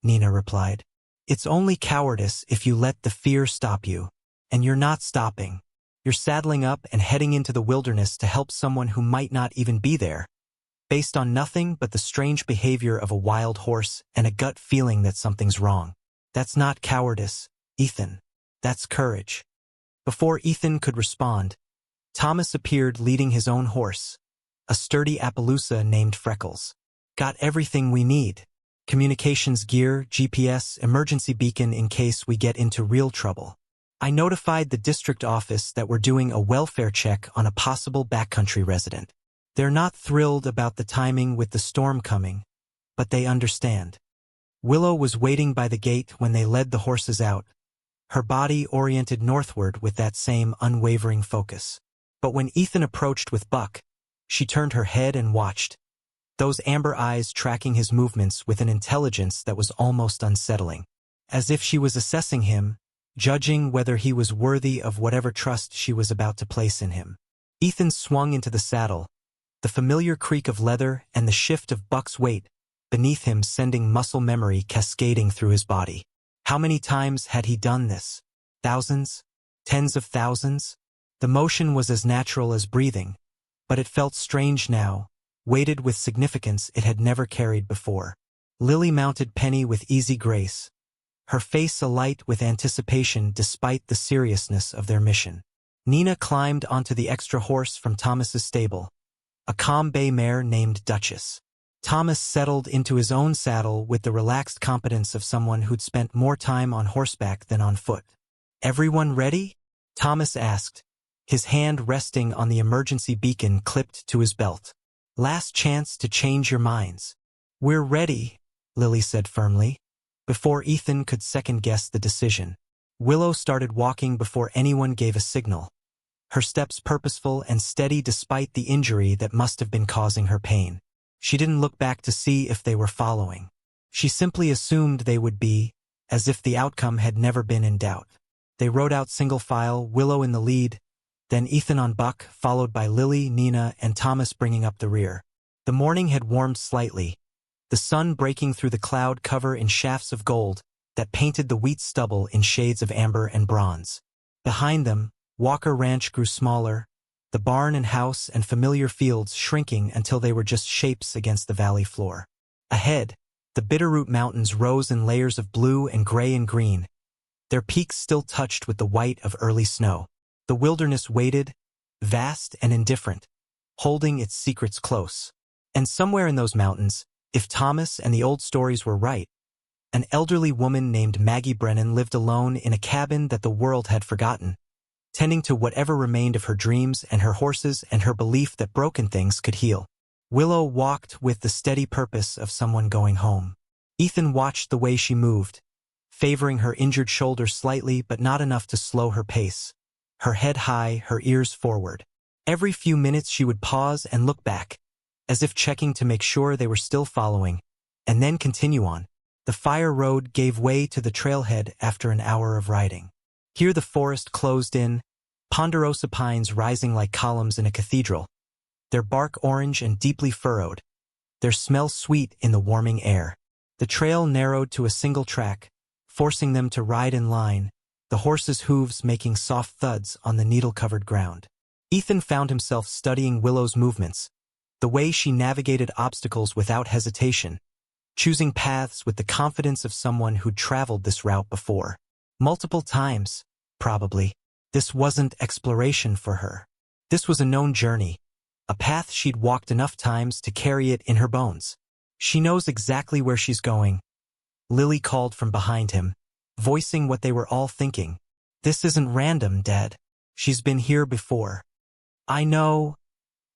Nina replied. It's only cowardice if you let the fear stop you. And you're not stopping. You're saddling up and heading into the wilderness to help someone who might not even be there, based on nothing but the strange behavior of a wild horse and a gut feeling that something's wrong. That's not cowardice, Ethan. That's courage. Before Ethan could respond, Thomas appeared leading his own horse, a sturdy Appaloosa named Freckles. Got everything we need, communications gear, GPS, emergency beacon in case we get into real trouble. I notified the district office that we're doing a welfare check on a possible backcountry resident. They're not thrilled about the timing with the storm coming, but they understand. Willow was waiting by the gate when they led the horses out, her body oriented northward with that same unwavering focus. But when Ethan approached with Buck, she turned her head and watched, those amber eyes tracking his movements with an intelligence that was almost unsettling, as if she was assessing him, judging whether he was worthy of whatever trust she was about to place in him. Ethan swung into the saddle, the familiar creak of leather and the shift of Buck's weight beneath him sending muscle memory cascading through his body. How many times had he done this? Thousands? Tens of thousands? The motion was as natural as breathing, but it felt strange now, weighted with significance it had never carried before. Lily mounted Penny with easy grace, her face alight with anticipation despite the seriousness of their mission. Nina climbed onto the extra horse from Thomas's stable, a calm bay mare named Duchess. Thomas settled into his own saddle with the relaxed competence of someone who'd spent more time on horseback than on foot. "Everyone ready?" Thomas asked, his hand resting on the emergency beacon clipped to his belt. "Last chance to change your minds." "We're ready," Lily said firmly. Before Ethan could second-guess the decision, Willow started walking before anyone gave a signal, her steps purposeful and steady despite the injury that must have been causing her pain. She didn't look back to see if they were following. She simply assumed they would be, as if the outcome had never been in doubt. They rode out single file, Willow in the lead, then Ethan on Buck, followed by Lily, Nina, and Thomas bringing up the rear. The morning had warmed slightly, the sun breaking through the cloud cover in shafts of gold that painted the wheat stubble in shades of amber and bronze. Behind them, Walker Ranch grew smaller, the barn and house and familiar fields shrinking until they were just shapes against the valley floor. Ahead, the Bitterroot Mountains rose in layers of blue and gray and green, their peaks still touched with the white of early snow. The wilderness waited, vast and indifferent, holding its secrets close. And somewhere in those mountains, if Thomas and the old stories were right, an elderly woman named Maggie Brennan lived alone in a cabin that the world had forgotten, tending to whatever remained of her dreams and her horses and her belief that broken things could heal. Willow walked with the steady purpose of someone going home. Ethan watched the way she moved, favoring her injured shoulder slightly but not enough to slow her pace, her head high, her ears forward. Every few minutes she would pause and look back, as if checking to make sure they were still following, and then continue on. The fire road gave way to the trailhead after an hour of riding. Here the forest closed in, ponderosa pines rising like columns in a cathedral, their bark orange and deeply furrowed, their smell sweet in the warming air. The trail narrowed to a single track, forcing them to ride in line, the horses' hooves making soft thuds on the needle-covered ground. Ethan found himself studying Willow's movements, the way she navigated obstacles without hesitation, choosing paths with the confidence of someone who'd traveled this route before. Multiple times, probably. This wasn't exploration for her. This was a known journey, a path she'd walked enough times to carry it in her bones. She knows exactly where she's going. Lily called from behind him, voicing what they were all thinking. "This isn't random, Dad. She's been here before." "I know,"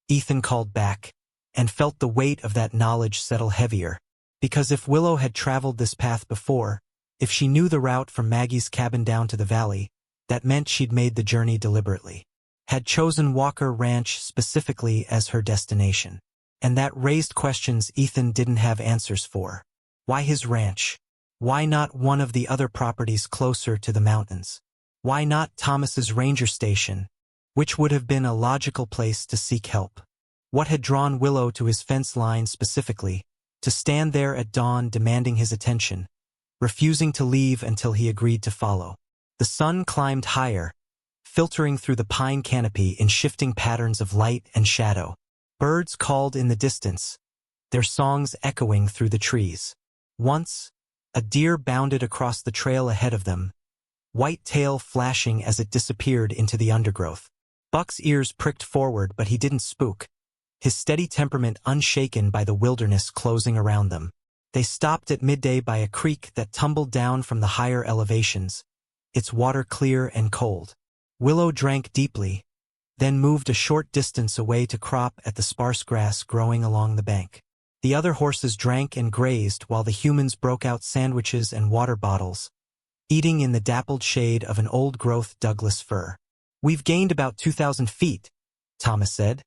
Ethan called back, and felt the weight of that knowledge settle heavier. Because if Willow had traveled this path before, if she knew the route from Maggie's cabin down to the valley, that meant she'd made the journey deliberately, had chosen Walker Ranch specifically as her destination. And that raised questions Ethan didn't have answers for. Why his ranch? Why not one of the other properties closer to the mountains? Why not Thomas's ranger station, which would have been a logical place to seek help? What had drawn Willow to his fence line specifically, to stand there at dawn demanding his attention, refusing to leave until he agreed to follow? The sun climbed higher, filtering through the pine canopy in shifting patterns of light and shadow. Birds called in the distance, their songs echoing through the trees. Once, a deer bounded across the trail ahead of them, white tail flashing as it disappeared into the undergrowth. Buck's ears pricked forward, but he didn't spook, his steady temperament unshaken by the wilderness closing around them. They stopped at midday by a creek that tumbled down from the higher elevations, its water clear and cold. Willow drank deeply, then moved a short distance away to crop at the sparse grass growing along the bank. The other horses drank and grazed while the humans broke out sandwiches and water bottles, eating in the dappled shade of an old-growth Douglas fir. "We've gained about 2,000 feet, Thomas said,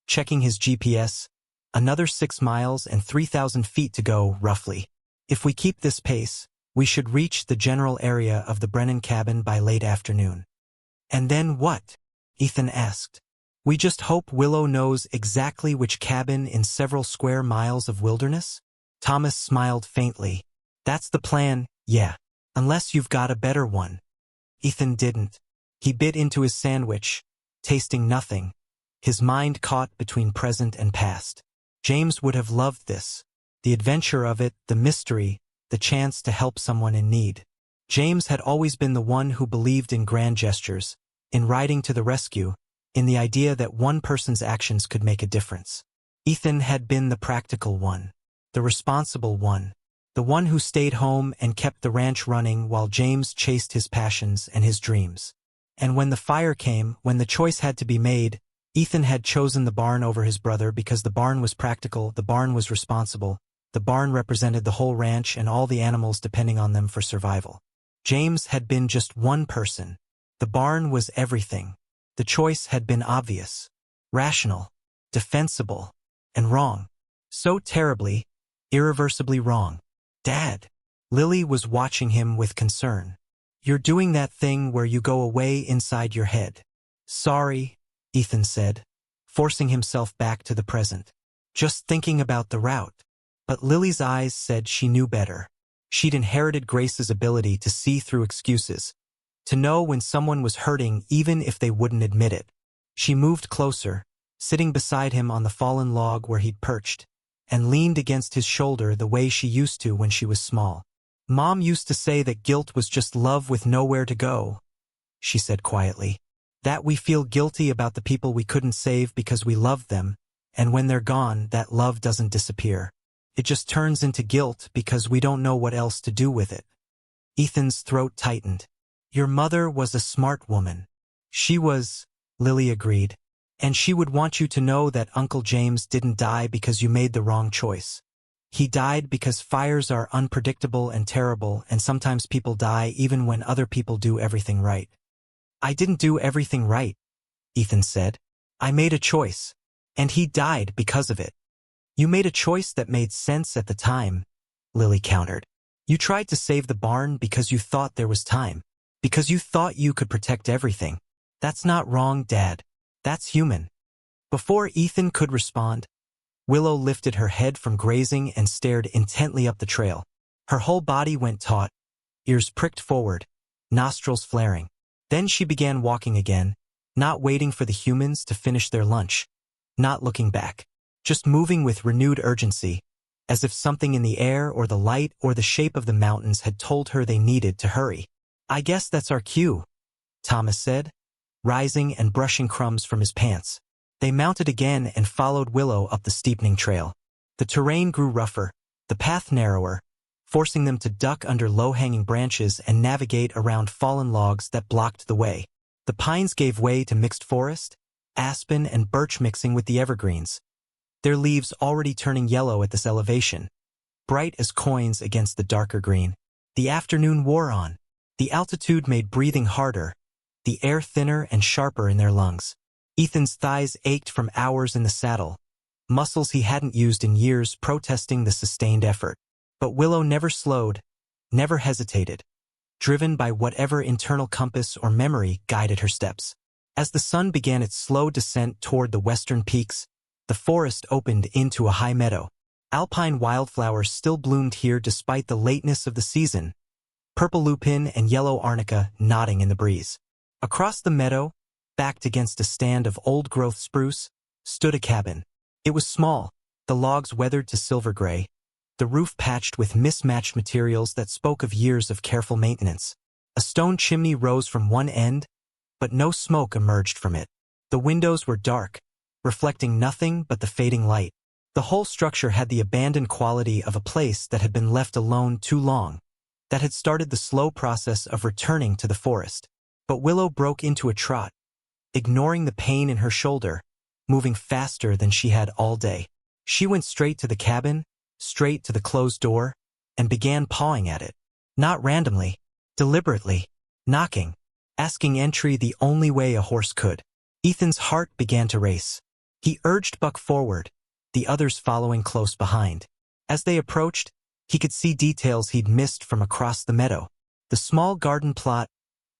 checking his GPS. "Another 6 miles and 3,000 feet to go, roughly. If we keep this pace, we should reach the general area of the Brennan cabin by late afternoon." "And then what?" Ethan asked. "We just hope Willow knows exactly which cabin in several square miles of wilderness?" Thomas smiled faintly. "That's the plan, yeah. Unless you've got a better one." Ethan didn't. He bit into his sandwich, tasting nothing, his mind caught between present and past. James would have loved this. The adventure of it, the mystery, the chance to help someone in need. James had always been the one who believed in grand gestures, in riding to the rescue, in the idea that one person's actions could make a difference. Ethan had been the practical one, the responsible one, the one who stayed home and kept the ranch running while James chased his passions and his dreams. And when the fire came, when the choice had to be made, Ethan had chosen the barn over his brother because the barn was practical, the barn was responsible, the barn represented the whole ranch and all the animals depending on them for survival. James had been just one person. The barn was everything. The choice had been obvious, rational, defensible, and wrong. So terribly, irreversibly wrong. "Dad." Lily was watching him with concern. "You're doing that thing where you go away inside your head." "Sorry," Ethan said, forcing himself back to the present. "Just thinking about the route." But Lily's eyes said she knew better. She'd inherited Grace's ability to see through excuses, to know when someone was hurting even if they wouldn't admit it. She moved closer, sitting beside him on the fallen log where he'd perched, and leaned against his shoulder the way she used to when she was small. "Mom used to say that guilt was just love with nowhere to go," she said quietly. "That we feel guilty about the people we couldn't save because we loved them, and when they're gone, that love doesn't disappear. It just turns into guilt because we don't know what else to do with it." Ethan's throat tightened. "Your mother was a smart woman." "She was," Lily agreed. "And she would want you to know that Uncle James didn't die because you made the wrong choice. He died because fires are unpredictable and terrible, and sometimes people die even when other people do everything right." "I didn't do everything right," Ethan said. "I made a choice, and he died because of it." "You made a choice that made sense at the time," Lily countered. "You tried to save the barn because you thought there was time, because you thought you could protect everything. That's not wrong, Dad. That's human." Before Ethan could respond, Willow lifted her head from grazing and stared intently up the trail. Her whole body went taut, ears pricked forward, nostrils flaring. Then she began walking again, not waiting for the humans to finish their lunch, not looking back, just moving with renewed urgency, as if something in the air or the light or the shape of the mountains had told her they needed to hurry. "I guess that's our cue," Thomas said, rising and brushing crumbs from his pants. They mounted again and followed Willow up the steepening trail. The terrain grew rougher, the path narrower, forcing them to duck under low-hanging branches and navigate around fallen logs that blocked the way. The pines gave way to mixed forest, aspen and birch mixing with the evergreens, their leaves already turning yellow at this elevation, bright as coins against the darker green. The afternoon wore on. The altitude made breathing harder, the air thinner and sharper in their lungs. Ethan's thighs ached from hours in the saddle, muscles he hadn't used in years protesting the sustained effort. But Willow never slowed, never hesitated, driven by whatever internal compass or memory guided her steps. As the sun began its slow descent toward the western peaks, the forest opened into a high meadow. Alpine wildflowers still bloomed here despite the lateness of the season, purple lupin and yellow arnica nodding in the breeze. Across the meadow, backed against a stand of old-growth spruce, stood a cabin. It was small, the logs weathered to silver gray, the roof patched with mismatched materials that spoke of years of careful maintenance. A stone chimney rose from one end, but no smoke emerged from it. The windows were dark, reflecting nothing but the fading light. The whole structure had the abandoned quality of a place that had been left alone too long, that had started the slow process of returning to the forest. But Willow broke into a trot, ignoring the pain in her shoulder, moving faster than she had all day. She went straight to the cabin, straight to the closed door, and began pawing at it. Not randomly, deliberately, knocking, asking entry the only way a horse could. Ethan's heart began to race. He urged Buck forward, the others following close behind. As they approached, he could see details he'd missed from across the meadow. The small garden plot,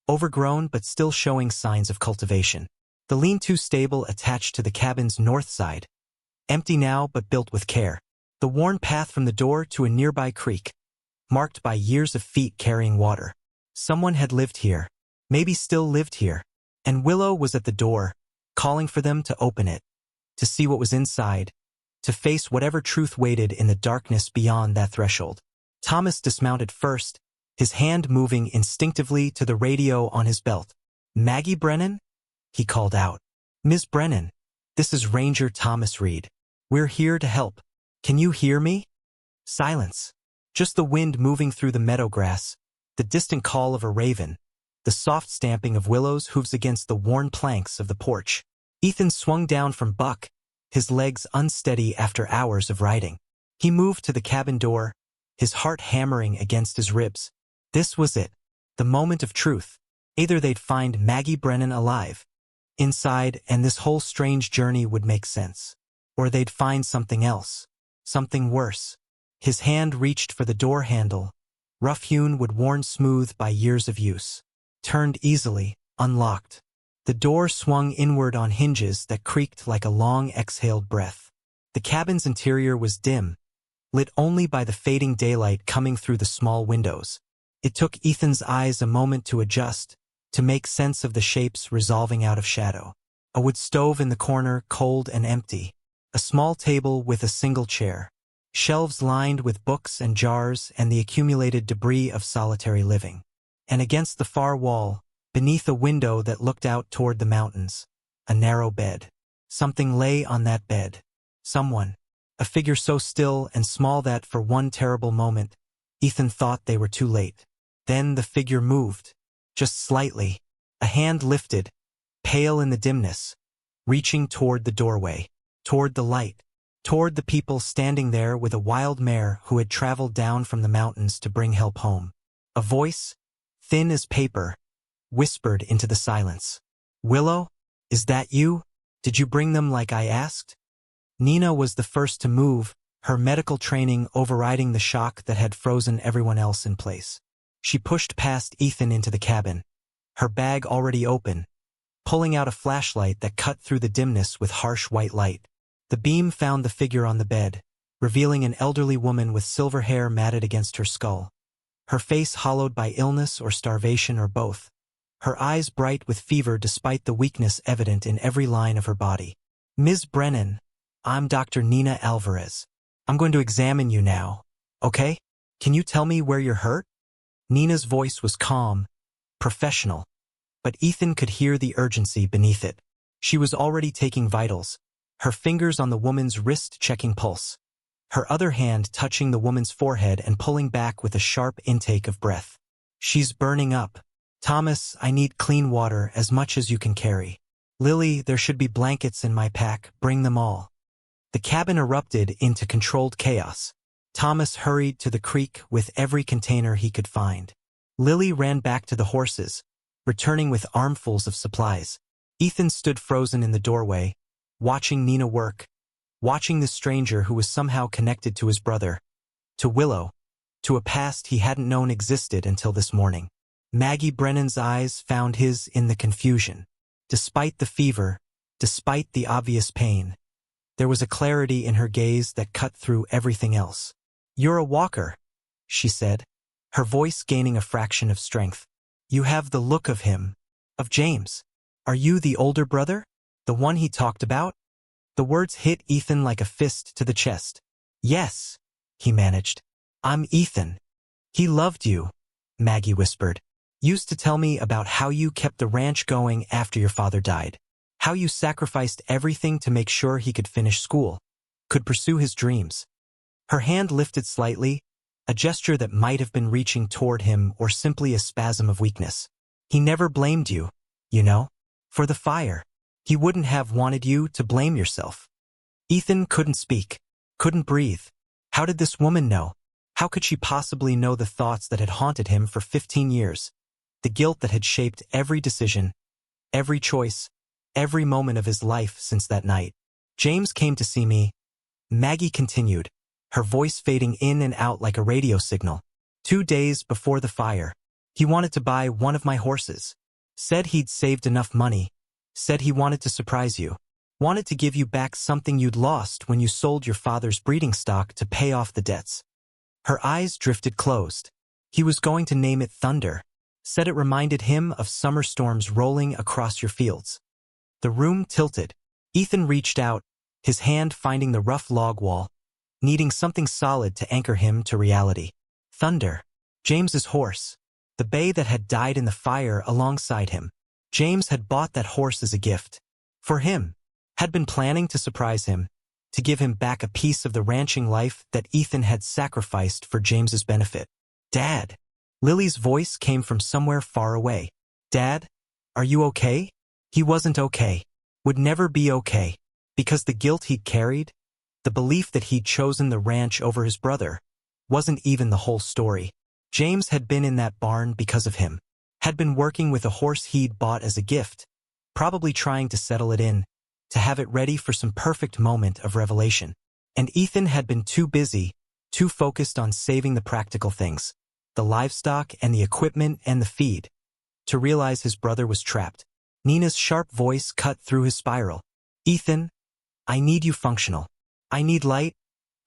overgrown but still showing signs of cultivation. The lean-to stable attached to the cabin's north side, empty now but built with care. The worn path from the door to a nearby creek, marked by years of feet carrying water. Someone had lived here, maybe still lived here, and Willow was at the door, calling for them to open it, to see what was inside, to face whatever truth waited in the darkness beyond that threshold. Thomas dismounted first, his hand moving instinctively to the radio on his belt. "Maggie Brennan?" he called out. "Ms. Brennan, this is Ranger Thomas Reed. We're here to help. Can you hear me?" Silence. Just the wind moving through the meadow grass, the distant call of a raven, the soft stamping of Willow's hooves against the worn planks of the porch. Ethan swung down from Buck, his legs unsteady after hours of riding. He moved to the cabin door, his heart hammering against his ribs. This was it, the moment of truth. Either they'd find Maggie Brennan alive, inside, and this whole strange journey would make sense, or they'd find something else, something worse. His hand reached for the door handle, rough-hewn wood worn smooth by years of use. Turned easily, unlocked. The door swung inward on hinges that creaked like a long exhaled breath. The cabin's interior was dim, lit only by the fading daylight coming through the small windows. It took Ethan's eyes a moment to adjust, to make sense of the shapes resolving out of shadow. A wood stove in the corner, cold and empty. A small table with a single chair. Shelves lined with books and jars and the accumulated debris of solitary living. And against the far wall, beneath a window that looked out toward the mountains, a narrow bed. Something lay on that bed. Someone. A figure so still and small that for one terrible moment, Ethan thought they were too late. Then the figure moved. Just slightly. A hand lifted, pale in the dimness, reaching toward the doorway, toward the light, toward the people standing there with a wild mare who had traveled down from the mountains to bring help home. A voice, thin as paper, whispered into the silence. "Willow, is that you? Did you bring them like I asked?" Nina was the first to move, her medical training overriding the shock that had frozen everyone else in place. She pushed past Ethan into the cabin, her bag already open, pulling out a flashlight that cut through the dimness with harsh white light. The beam found the figure on the bed, revealing an elderly woman with silver hair matted against her skull. Her face hollowed by illness or starvation or both. Her eyes bright with fever despite the weakness evident in every line of her body. "Ms. Brennan, I'm Dr. Nina Alvarez. I'm going to examine you now, okay? Can you tell me where you're hurt?" Nina's voice was calm, professional, but Ethan could hear the urgency beneath it. She was already taking vitals, her fingers on the woman's wrist checking pulse, her other hand touching the woman's forehead and pulling back with a sharp intake of breath. "She's burning up. Thomas, I need clean water as much as you can carry. Lily, there should be blankets in my pack, bring them all." The cabin erupted into controlled chaos. Thomas hurried to the creek with every container he could find. Lily ran back to the horses, returning with armfuls of supplies. Ethan stood frozen in the doorway, watching Nina work, watching the stranger who was somehow connected to his brother, to Willow, to a past he hadn't known existed until this morning. Maggie Brennan's eyes found his in the confusion. Despite the fever, despite the obvious pain, there was a clarity in her gaze that cut through everything else. "You're a walker," she said, her voice gaining a fraction of strength. "You have the look of him, of James. Are you the older brother? The one he talked about?" The words hit Ethan like a fist to the chest. "Yes," he managed. "I'm Ethan. He loved you," Maggie whispered. "Used to tell me about how you kept the ranch going after your father died. How you sacrificed everything to make sure he could finish school. could pursue his dreams. Her hand lifted slightly, a gesture that might have been reaching toward him or simply a spasm of weakness. He never blamed you, you know, for the fire. He wouldn't have wanted you to blame yourself. Ethan couldn't speak, couldn't breathe. How did this woman know? How could she possibly know the thoughts that had haunted him for 15 years? The guilt that had shaped every decision, every choice, every moment of his life since that night. James came to see me. Maggie continued, her voice fading in and out like a radio signal. 2 days before the fire, he wanted to buy one of my horses. Said he'd saved enough money. Said he wanted to surprise you. Wanted to give you back something you'd lost when you sold your father's breeding stock to pay off the debts. Her eyes drifted closed. He was going to name it Thunder. Said it reminded him of summer storms rolling across your fields. The room tilted. Ethan reached out, his hand finding the rough log wall, needing something solid to anchor him to reality. Thunder. James's horse. The bay that had died in the fire alongside him. James had bought that horse as a gift. For him. Had been planning to surprise him, to give him back a piece of the ranching life that Ethan had sacrificed for James's benefit. Dad. Lily's voice came from somewhere far away. Dad, are you okay? He wasn't okay. Would never be okay. Because the guilt he'd carried, the belief that he'd chosen the ranch over his brother, wasn't even the whole story. James had been in that barn because of him. Had been working with a horse he'd bought as a gift, probably trying to settle it in, to have it ready for some perfect moment of revelation. And Ethan had been too busy, too focused on saving the practical things, the livestock and the equipment and the feed, to realize his brother was trapped. Nina's sharp voice cut through his spiral. Ethan, I need you functional. I need light,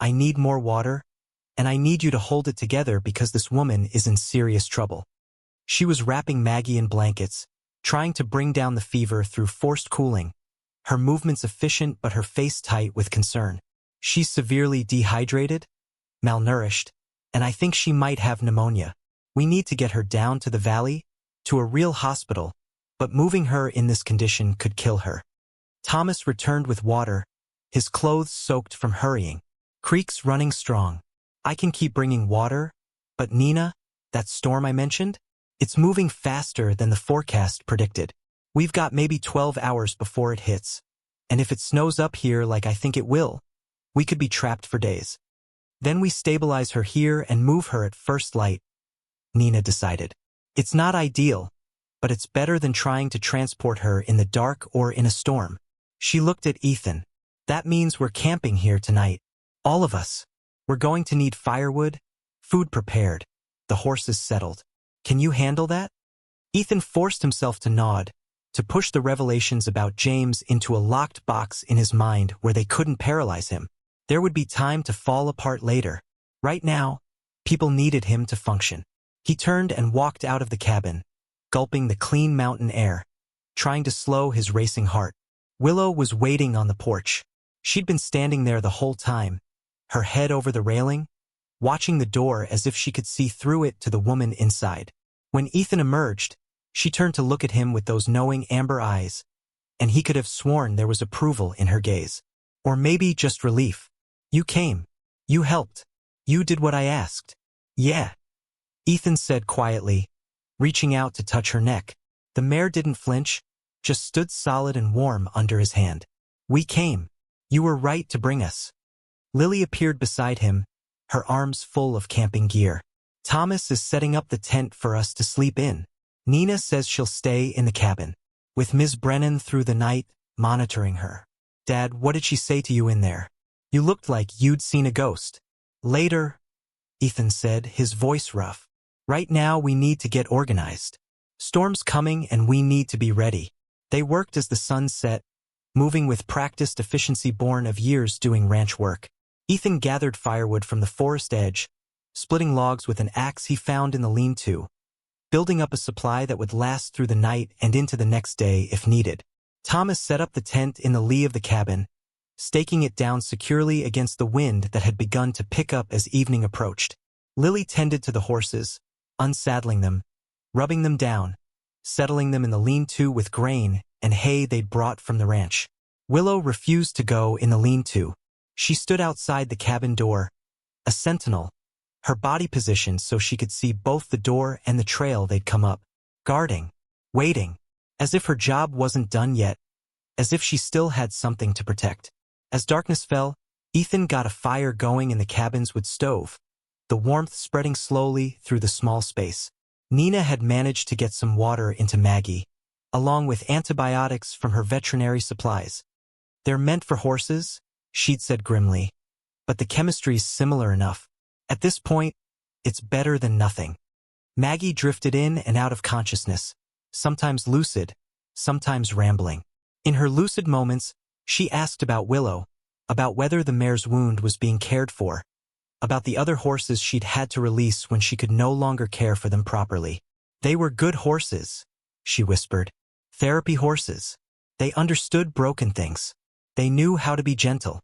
I need more water, and I need you to hold it together because this woman is in serious trouble. She was wrapping Maggie in blankets, trying to bring down the fever through forced cooling, her movements efficient but her face tight with concern. She's severely dehydrated, malnourished, and I think she might have pneumonia. We need to get her down to the valley, to a real hospital, but moving her in this condition could kill her. Thomas returned with water, his clothes soaked from hurrying. Creeks running strong. I can keep bringing water, but Nina, that storm I mentioned, it's moving faster than the forecast predicted. We've got maybe 12 hours before it hits, and if it snows up here like I think it will, we could be trapped for days. Then we stabilize her here and move her at first light, Nina decided. It's not ideal, but it's better than trying to transport her in the dark or in a storm. She looked at Ethan. That means we're camping here tonight. All of us. We're going to need firewood, food prepared, the horses settled. Can you handle that? Ethan forced himself to nod, to push the revelations about James into a locked box in his mind where they couldn't paralyze him. There would be time to fall apart later. Right now, people needed him to function. He turned and walked out of the cabin, gulping the clean mountain air, trying to slow his racing heart. Willow was waiting on the porch. She'd been standing there the whole time, her head over the railing, watching the door as if she could see through it to the woman inside. When Ethan emerged, she turned to look at him with those knowing amber eyes, and he could have sworn there was approval in her gaze. Or maybe just relief. You came. You helped. You did what I asked. Yeah. Ethan said quietly, reaching out to touch her neck. The mare didn't flinch, just stood solid and warm under his hand. We came. You were right to bring us. Lily appeared beside him, her arms full of camping gear. Thomas is setting up the tent for us to sleep in. Nina says she'll stay in the cabin, with Ms. Brennan through the night, monitoring her. Dad, what did she say to you in there? You looked like you'd seen a ghost. Later, Ethan said, his voice rough. Right now we need to get organized. Storm's coming and we need to be ready. They worked as the sun set, moving with practiced efficiency born of years doing ranch work. Ethan gathered firewood from the forest edge, splitting logs with an axe he found in the lean-to, building up a supply that would last through the night and into the next day if needed. Thomas set up the tent in the lee of the cabin, staking it down securely against the wind that had begun to pick up as evening approached. Lily tended to the horses, unsaddling them, rubbing them down, settling them in the lean-to with grain and hay they'd brought from the ranch. Willow refused to go in the lean-to. She stood outside the cabin door, a sentinel, her body positioned so she could see both the door and the trail they'd come up, guarding, waiting, as if her job wasn't done yet, as if she still had something to protect. As darkness fell, Ethan got a fire going in the cabin's wood stove, the warmth spreading slowly through the small space. Nina had managed to get some water into Maggie, along with antibiotics from her veterinary supplies. "They're meant for horses," she'd said grimly, "but the chemistry's similar enough. At this point, it's better than nothing." Maggie drifted in and out of consciousness, sometimes lucid, sometimes rambling. In her lucid moments, she asked about Willow, about whether the mare's wound was being cared for, about the other horses she'd had to release when she could no longer care for them properly. "They were good horses," she whispered. "Therapy horses. They understood broken things. They knew how to be gentle."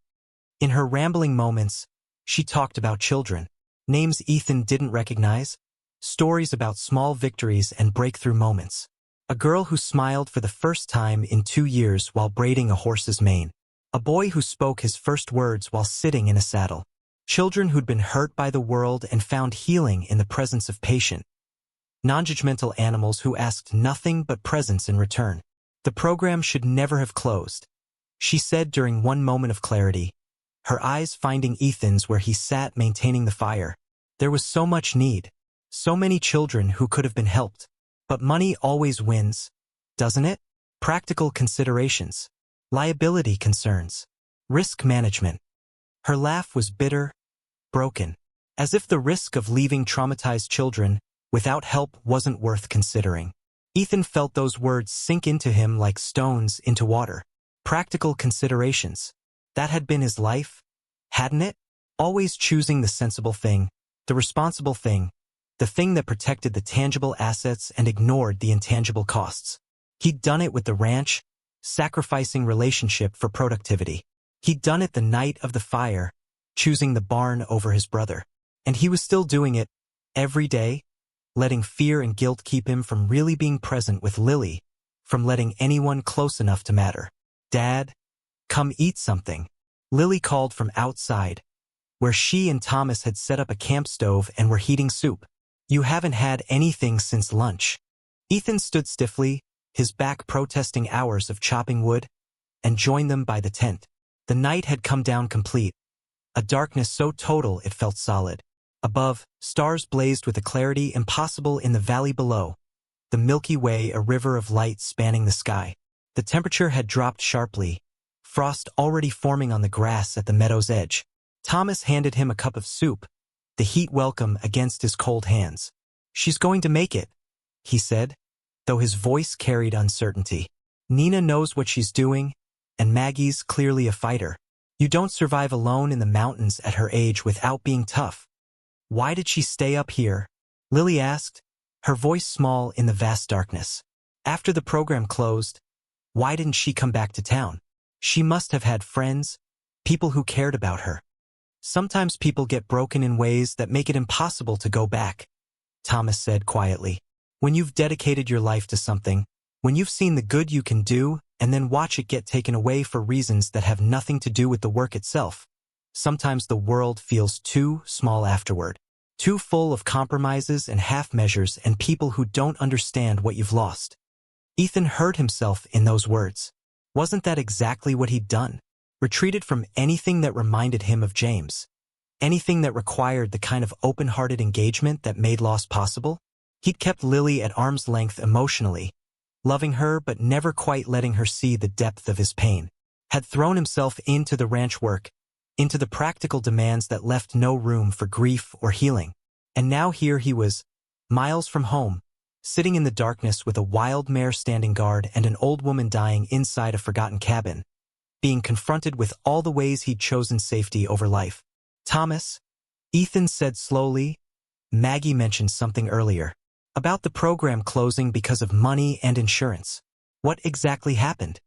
In her rambling moments, she talked about children, names Ethan didn't recognize, stories about small victories and breakthrough moments. A girl who smiled for the first time in 2 years while braiding a horse's mane. A boy who spoke his first words while sitting in a saddle. Children who'd been hurt by the world and found healing in the presence of patient, non-judgmental animals who asked nothing but presence in return. The program should never have closed, she said during one moment of clarity, her eyes finding Ethan's where he sat maintaining the fire. There was so much need, so many children who could have been helped. But money always wins, doesn't it? Practical considerations, liability concerns, risk management. Her laugh was bitter, broken, as if the risk of leaving traumatized children without help wasn't worth considering. Ethan felt those words sink into him like stones into water. Practical considerations. That had been his life, hadn't it? Always choosing the sensible thing, the responsible thing, the thing that protected the tangible assets and ignored the intangible costs. He'd done it with the ranch, sacrificing relationship for productivity. He'd done it the night of the fire, choosing the barn over his brother. And he was still doing it, every day, letting fear and guilt keep him from really being present with Lily, from letting anyone close enough to matter. "Dad, come eat something," Lily called from outside, where she and Thomas had set up a camp stove and were heating soup. "You haven't had anything since lunch." Ethan stood stiffly, his back protesting hours of chopping wood, and joined them by the tent. The night had come down complete, a darkness so total it felt solid. Above, stars blazed with a clarity impossible in the valley below, the Milky Way a river of light spanning the sky. The temperature had dropped sharply, frost already forming on the grass at the meadow's edge. Thomas handed him a cup of soup, the heat welcome against his cold hands. "She's going to make it," he said, though his voice carried uncertainty. "Nina knows what she's doing, and Maggie's clearly a fighter. You don't survive alone in the mountains at her age without being tough." "Why did she stay up here?" Lily asked, her voice small in the vast darkness. "After the program closed, why didn't she come back to town? She must have had friends, people who cared about her." "Sometimes people get broken in ways that make it impossible to go back," Thomas said quietly. "When you've dedicated your life to something, when you've seen the good you can do and then watch it get taken away for reasons that have nothing to do with the work itself, sometimes the world feels too small afterward, too full of compromises and half-measures and people who don't understand what you've lost." Ethan heard himself in those words. Wasn't that exactly what he'd done? Retreated from anything that reminded him of James, anything that required the kind of open-hearted engagement that made loss possible? He'd kept Lily at arm's length emotionally, loving her but never quite letting her see the depth of his pain. Had thrown himself into the ranch work, into the practical demands that left no room for grief or healing. And now here he was, miles from home, sitting in the darkness with a wild mare standing guard and an old woman dying inside a forgotten cabin, being confronted with all the ways he'd chosen safety over life. "Thomas," Ethan said slowly, "Maggie mentioned something earlier, about the program closing because of money and insurance. What exactly happened?"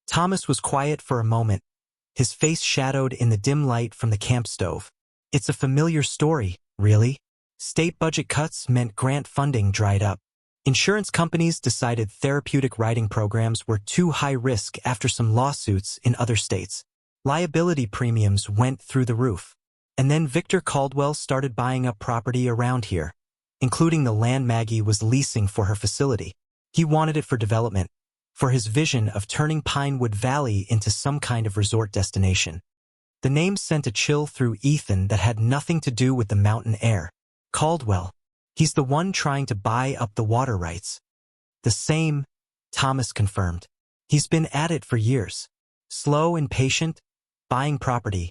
Thomas was quiet for a moment, his face shadowed in the dim light from the camp stove. "It's a familiar story, really. State budget cuts meant grant funding dried up. Insurance companies decided therapeutic riding programs were too high risk after some lawsuits in other states. Liability premiums went through the roof. And then Victor Caldwell started buying up property around here, including the land Maggie was leasing for her facility. He wanted it for development, for his vision of turning Pinewood Valley into some kind of resort destination. The name sent a chill through Ethan that had nothing to do with the mountain air. Caldwell. He's the one trying to buy up the water rights. The same, Thomas confirmed. He's been at it for years. Slow and patient, buying property,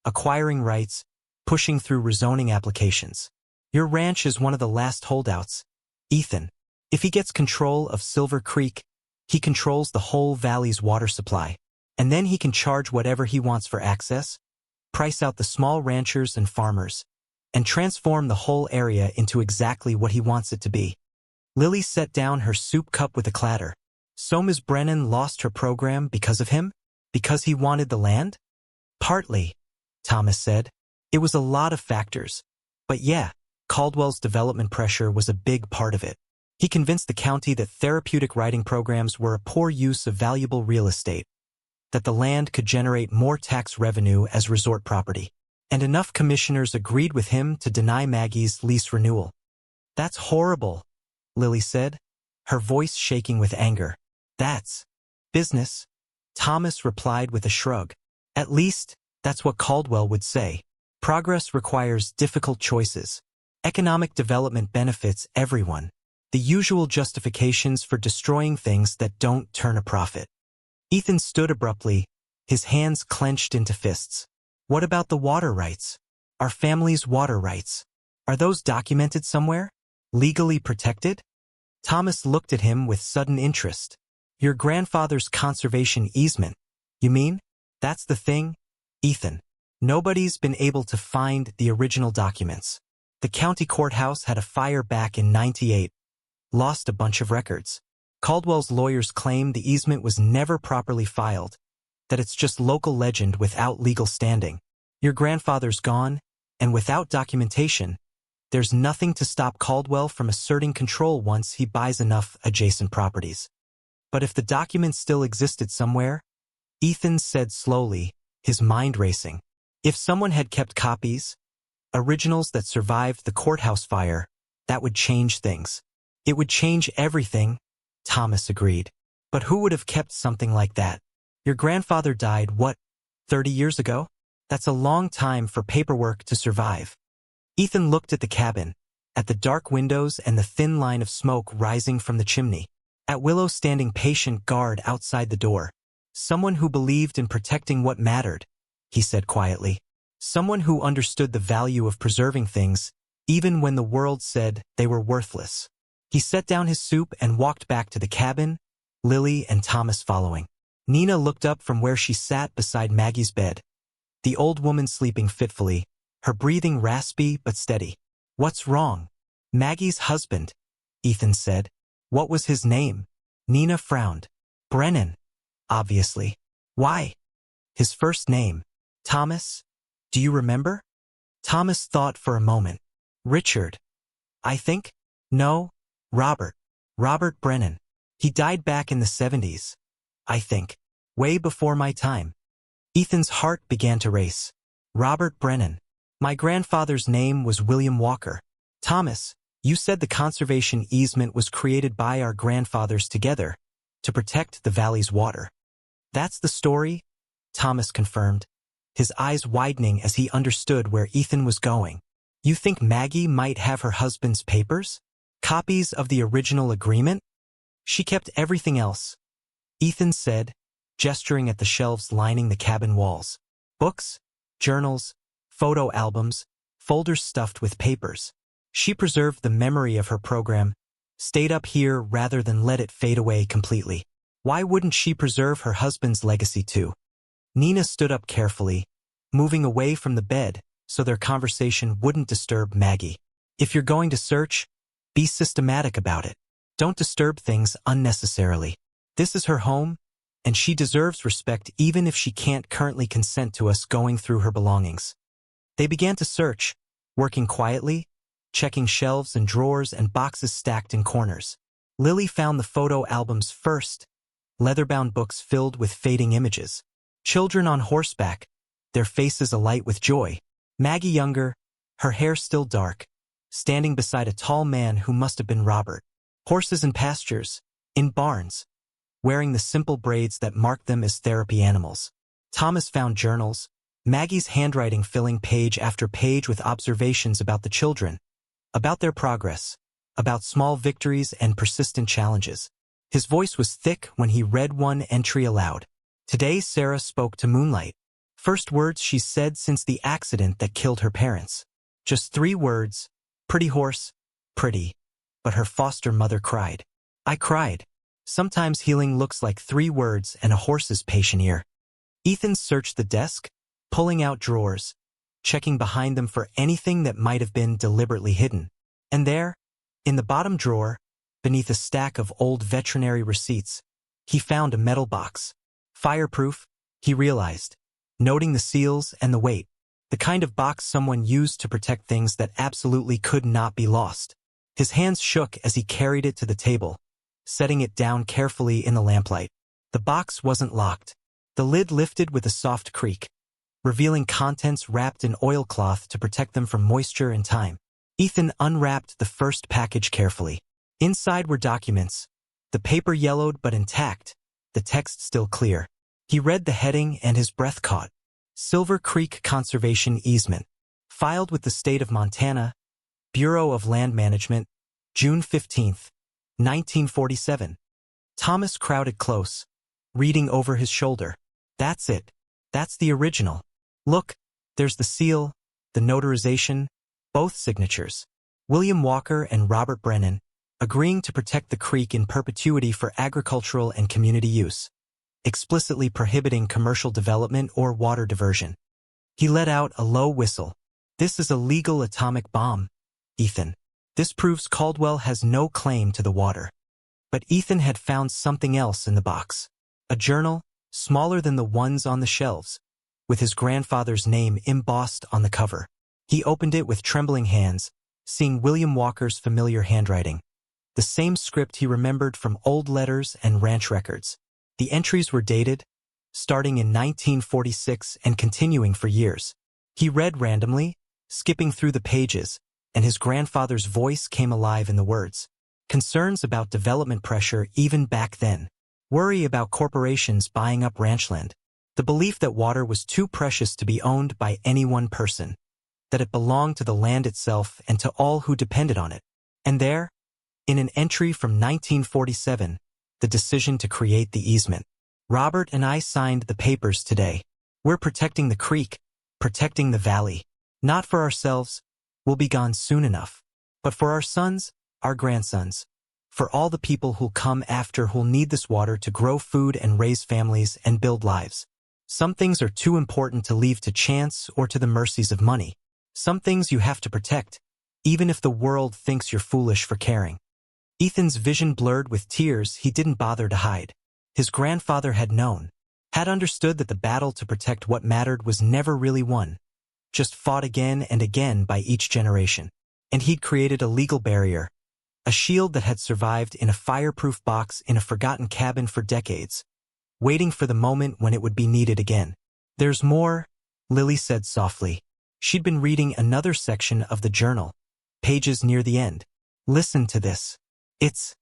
acquiring rights, pushing through rezoning applications. Your ranch is one of the last holdouts, Ethan. If he gets control of Silver Creek, he controls the whole valley's water supply. And then he can charge whatever he wants for access, price out the small ranchers and farmers, and transform the whole area into exactly what he wants it to be. Lily set down her soup cup with a clatter. So Ms. Brennan lost her program because of him? Because he wanted the land? Partly, Thomas said. It was a lot of factors. But yeah, Caldwell's development pressure was a big part of it. He convinced the county that therapeutic riding programs were a poor use of valuable real estate, that the land could generate more tax revenue as resort property. And enough commissioners agreed with him to deny Maggie's lease renewal. That's horrible, Lily said, her voice shaking with anger. That's business, Thomas replied with a shrug. At least, that's what Caldwell would say. Progress requires difficult choices. Economic development benefits everyone. The usual justifications for destroying things that don't turn a profit. Ethan stood abruptly, his hands clenched into fists. What about the water rights? Our family's water rights. Are those documented somewhere? Legally protected? Thomas looked at him with sudden interest. Your grandfather's conservation easement. You mean? That's the thing, Ethan. Nobody's been able to find the original documents. The county courthouse had a fire back in '98. Lost a bunch of records. Caldwell's lawyers claim the easement was never properly filed, that it's just local legend without legal standing. Your grandfather's gone, and without documentation, there's nothing to stop Caldwell from asserting control once he buys enough adjacent properties. But if the documents still existed somewhere, Ethan said slowly, his mind racing. If someone had kept copies, originals that survived the courthouse fire, that would change things. It would change everything, Thomas agreed. But who would have kept something like that? Your grandfather died, what, 30 years ago? That's a long time for paperwork to survive. Ethan looked at the cabin, at the dark windows and the thin line of smoke rising from the chimney, at Willow standing patient guard outside the door. Someone who believed in protecting what mattered, he said quietly. Someone who understood the value of preserving things, even when the world said they were worthless. He set down his soup and walked back to the cabin, Lily and Thomas following. Nina looked up from where she sat beside Maggie's bed, the old woman sleeping fitfully, her breathing raspy but steady. What's wrong? Maggie's husband, Ethan said. What was his name? Nina frowned. Brennan. Obviously. Why? His first name. Thomas? Do you remember? Thomas thought for a moment. Richard. I think? No. Robert. Robert Brennan. He died back in the 70s. I think. Way before my time. Ethan's heart began to race. Robert Brennan. My grandfather's name was William Walker. Thomas, you said the conservation easement was created by our grandfathers together to protect the valley's water. That's the story, Thomas confirmed, his eyes widening as he understood where Ethan was going. You think Maggie might have her husband's papers? Copies of the original agreement? She kept everything else, Ethan said, gesturing at the shelves lining the cabin walls. Books, journals, photo albums, folders stuffed with papers. She preserved the memory of her program, stayed up here rather than let it fade away completely. Why wouldn't she preserve her husband's legacy too? Nina stood up carefully, moving away from the bed so their conversation wouldn't disturb Maggie. If you're going to search, be systematic about it. Don't disturb things unnecessarily. This is her home, and she deserves respect even if she can't currently consent to us going through her belongings. They began to search, working quietly, checking shelves and drawers and boxes stacked in corners. Lily found the photo albums first, leather-bound books filled with fading images. Children on horseback, their faces alight with joy. Maggie younger, her hair still dark, standing beside a tall man who must have been Robert. Horses in pastures, in barns, wearing the simple braids that marked them as therapy animals. Thomas found journals, Maggie's handwriting filling page after page with observations about the children, about their progress, about small victories and persistent challenges. His voice was thick when he read one entry aloud. Today Sarah spoke to moonlight. First words she said since the accident that killed her parents. Just 3 words, pretty horse, pretty. But her foster mother cried. I cried. Sometimes healing looks like 3 words and a horse's patient ear. Ethan searched the desk, pulling out drawers, checking behind them for anything that might have been deliberately hidden. And there, in the bottom drawer, beneath a stack of old veterinary receipts, he found a metal box. Fireproof, he realized, noting the seals and the weight, the kind of box someone used to protect things that absolutely could not be lost. His hands shook as he carried it to the table, setting it down carefully in the lamplight. The box wasn't locked. The lid lifted with a soft creak, revealing contents wrapped in oilcloth to protect them from moisture and time. Ethan unwrapped the first package carefully. Inside were documents, the paper yellowed but intact, the text still clear. He read the heading and his breath caught. Silver Creek Conservation Easement. Filed with the state of Montana, Bureau of Land Management, June 15, 1947. Thomas crowded close, reading over his shoulder. That's it. That's the original. Look, there's the seal, the notarization, both signatures. William Walker and Robert Brennan, agreeing to protect the creek in perpetuity for agricultural and community use, explicitly prohibiting commercial development or water diversion. He let out a low whistle. This is a legal atomic bomb, Ethan. This proves Caldwell has no claim to the water. But Ethan had found something else in the box. A journal, smaller than the ones on the shelves, with his grandfather's name embossed on the cover. He opened it with trembling hands, seeing William Walker's familiar handwriting, the same script he remembered from old letters and ranch records. The entries were dated, starting in 1946 and continuing for years. He read randomly, skipping through the pages, and his grandfather's voice came alive in the words. Concerns about development pressure even back then. Worry about corporations buying up ranchland. The belief that water was too precious to be owned by any one person. That it belonged to the land itself and to all who depended on it. And there, in an entry from 1947, the decision to create the easement. Robert and I signed the papers today. We're protecting the creek, protecting the valley. Not for ourselves, we'll be gone soon enough. But for our sons, our grandsons. For all the people who'll come after who'll need this water to grow food and raise families and build lives. Some things are too important to leave to chance or to the mercies of money. Some things you have to protect, even if the world thinks you're foolish for caring. Ethan's vision blurred with tears he didn't bother to hide. His grandfather had known, had understood that the battle to protect what mattered was never really won, just fought again and again by each generation. And he'd created a legal barrier, a shield that had survived in a fireproof box in a forgotten cabin for decades, waiting for the moment when it would be needed again. There's more, Lily said softly. She'd been reading another section of the journal, pages near the end. Listen to this. It's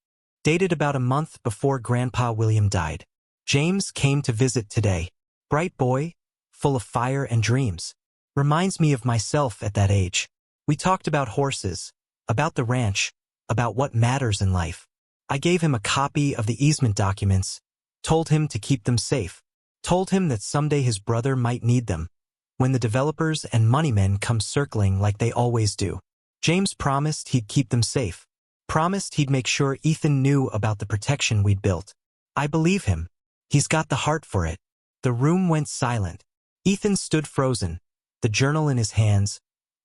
dated about a month before Grandpa William died. James came to visit today. Bright boy, full of fire and dreams. Reminds me of myself at that age. We talked about horses, about the ranch, about what matters in life. I gave him a copy of the easement documents, told him to keep them safe, told him that someday his brother might need them, when the developers and moneymen come circling like they always do. James promised he'd keep them safe. Promised he'd make sure Ethan knew about the protection we'd built. I believe him. He's got the heart for it. The room went silent. Ethan stood frozen, the journal in his hands,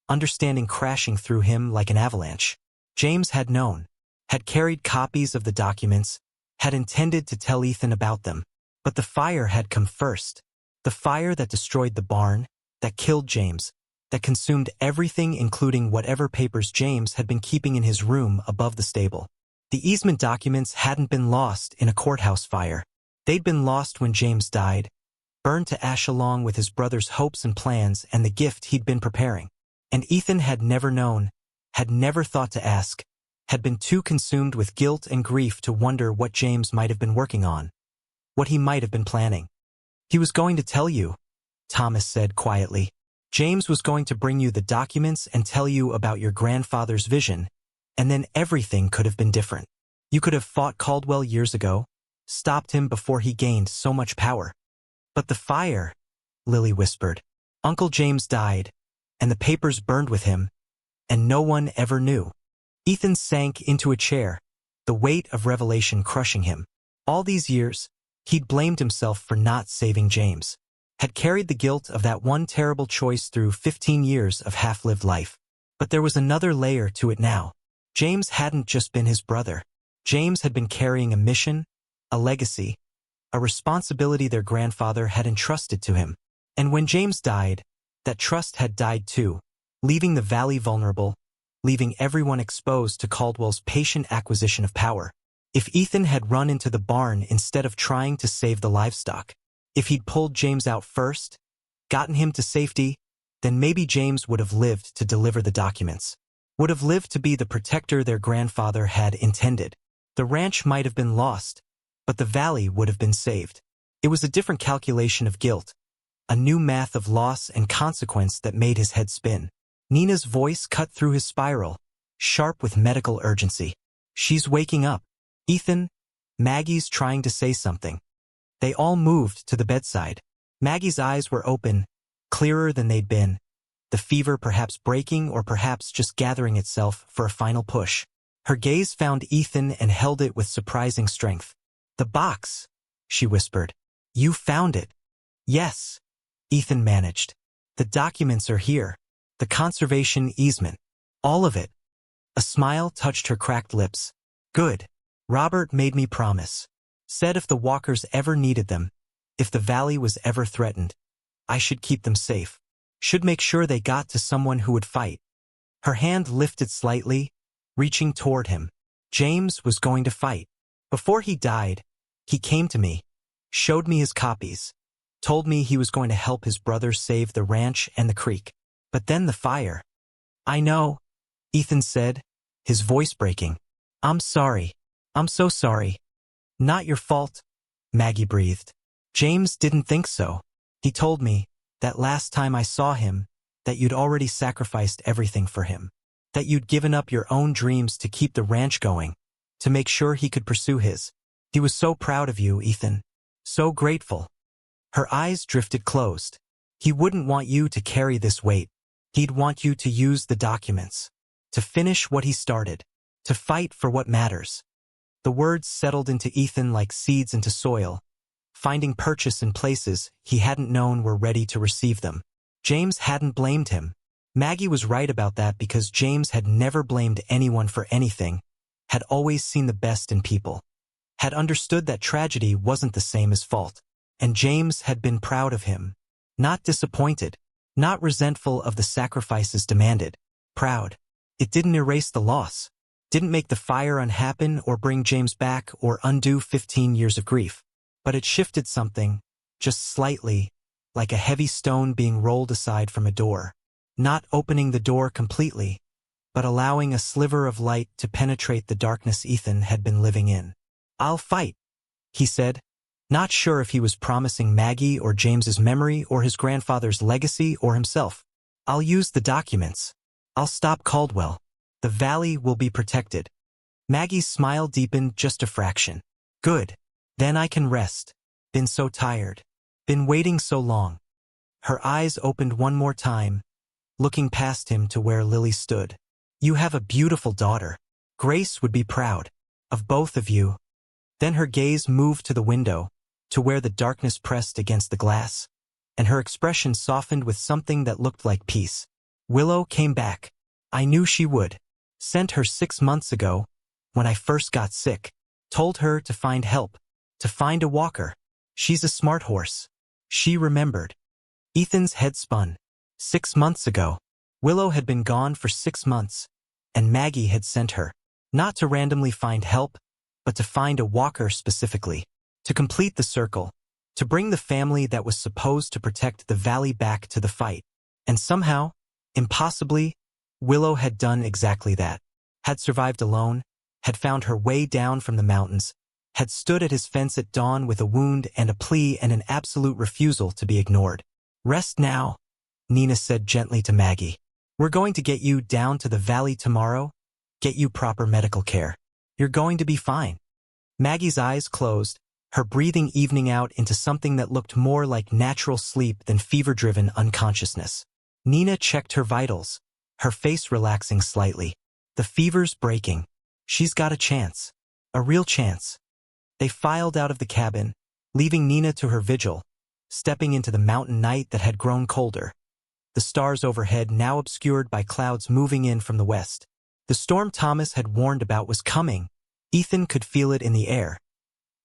understanding crashing through him like an avalanche. James had known, had carried copies of the documents, had intended to tell Ethan about them. But the fire had come first. The fire that destroyed the barn, that killed James, that consumed everything including whatever papers James had been keeping in his room above the stable. The easement documents hadn't been lost in a courthouse fire. They'd been lost when James died, burned to ash along with his brother's hopes and plans and the gift he'd been preparing. And Ethan had never known, had never thought to ask, had been too consumed with guilt and grief to wonder what James might have been working on, what he might have been planning. "He was going to tell you," Thomas said quietly. "James was going to bring you the documents and tell you about your grandfather's vision, and then everything could have been different. You could have fought Caldwell years ago, stopped him before he gained so much power." "But the fire," Lily whispered. "Uncle James died, and the papers burned with him, and no one ever knew." Ethan sank into a chair, the weight of revelation crushing him. All these years, he'd blamed himself for not saving James, had carried the guilt of that one terrible choice through 15 years of half-lived life. But there was another layer to it now. James hadn't just been his brother. James had been carrying a mission, a legacy, a responsibility their grandfather had entrusted to him. And when James died, that trust had died too, leaving the valley vulnerable, leaving everyone exposed to Caldwell's patient acquisition of power. If Ethan had run into the barn instead of trying to save the livestock, if he'd pulled James out first, gotten him to safety, then maybe James would have lived to deliver the documents, would have lived to be the protector their grandfather had intended. The ranch might have been lost, but the valley would have been saved. It was a different calculation of guilt, a new math of loss and consequence that made his head spin. Nina's voice cut through his spiral, sharp with medical urgency. "She's waking up. Ethan, Maggie's trying to say something." They all moved to the bedside. Maggie's eyes were open, clearer than they'd been, the fever perhaps breaking or perhaps just gathering itself for a final push. Her gaze found Ethan and held it with surprising strength. "The box," she whispered. "You found it." "Yes," Ethan managed. "The documents are here. The conservation easement. All of it." A smile touched her cracked lips. "Good. Robert made me promise. Said if the walkers ever needed them, if the valley was ever threatened, I should keep them safe. Should make sure they got to someone who would fight." Her hand lifted slightly, reaching toward him. James was going to fight. Before he died, he came to me, showed me his copies, told me he was going to help his brother save the ranch and the creek. But then the fire. "I know," Ethan said, his voice breaking. "I'm sorry. I'm so sorry." "Not your fault," Maggie breathed. "James didn't think so. He told me, that last time I saw him, that you'd already sacrificed everything for him. That you'd given up your own dreams to keep the ranch going, to make sure he could pursue his. He was so proud of you, Ethan. So grateful." Her eyes drifted closed. "He wouldn't want you to carry this weight. He'd want you to use the documents, to finish what he started, to fight for what matters." The words settled into Ethan like seeds into soil, finding purchase in places he hadn't known were ready to receive them. James hadn't blamed him. Maggie was right about that because James had never blamed anyone for anything, had always seen the best in people, had understood that tragedy wasn't the same as fault. And James had been proud of him, not disappointed, not resentful of the sacrifices demanded. Proud. It didn't erase the loss, didn't make the fire unhappen or bring James back or undo 15 years of grief. But it shifted something, just slightly, like a heavy stone being rolled aside from a door. Not opening the door completely, but allowing a sliver of light to penetrate the darkness Ethan had been living in. "I'll fight," he said, not sure if he was promising Maggie or James's memory or his grandfather's legacy or himself. "I'll use the documents. I'll stop Caldwell. The valley will be protected." Maggie's smile deepened just a fraction. "Good. Then I can rest. Been so tired. Been waiting so long." Her eyes opened one more time, looking past him to where Lily stood. "You have a beautiful daughter. Grace would be proud. Of both of you." Then her gaze moved to the window, to where the darkness pressed against the glass, and her expression softened with something that looked like peace. "Willow came back. I knew she would. Sent her 6 months ago, when I first got sick. Told her to find help, to find a walker. She's a smart horse." She remembered. Ethan's head spun. 6 months ago. Willow had been gone for 6 months, and Maggie had sent her, not to randomly find help, but to find a walker specifically, to complete the circle, to bring the family that was supposed to protect the valley back to the fight. And somehow, impossibly, Willow had done exactly that. Had survived alone, had found her way down from the mountains, had stood at his fence at dawn with a wound and a plea and an absolute refusal to be ignored. "Rest now," Nina said gently to Maggie. "We're going to get you down to the valley tomorrow, get you proper medical care. You're going to be fine." Maggie's eyes closed, her breathing evening out into something that looked more like natural sleep than fever-driven unconsciousness. Nina checked her vitals, her face relaxing slightly. The fever's breaking. She's got a chance. A real chance. They filed out of the cabin, leaving Nina to her vigil, stepping into the mountain night that had grown colder. The stars overhead now obscured by clouds moving in from the west. The storm Thomas had warned about was coming. Ethan could feel it in the air.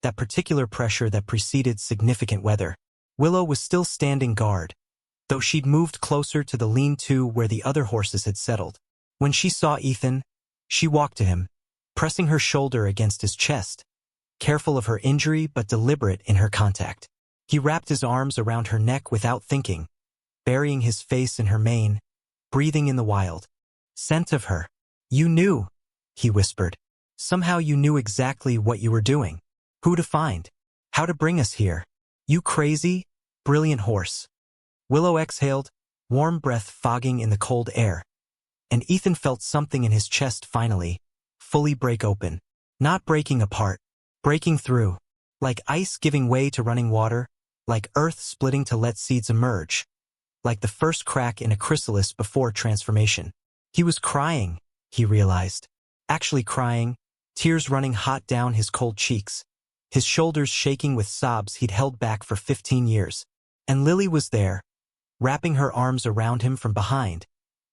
That particular pressure that preceded significant weather. Willow was still standing guard, though she'd moved closer to the lean-to where the other horses had settled. When she saw Ethan, she walked to him, pressing her shoulder against his chest, careful of her injury but deliberate in her contact. He wrapped his arms around her neck without thinking, burying his face in her mane, breathing in the wild scent of her. "You knew," he whispered. "Somehow you knew exactly what you were doing. Who to find. How to bring us here. You crazy, brilliant horse." Willow exhaled, warm breath fogging in the cold air. And Ethan felt something in his chest finally, fully break open. Not breaking apart, breaking through. Like ice giving way to running water, like earth splitting to let seeds emerge. Like the first crack in a chrysalis before transformation. He was crying, he realized. Actually crying, tears running hot down his cold cheeks. His shoulders shaking with sobs he'd held back for 15 years. And Lily was there, wrapping her arms around him from behind,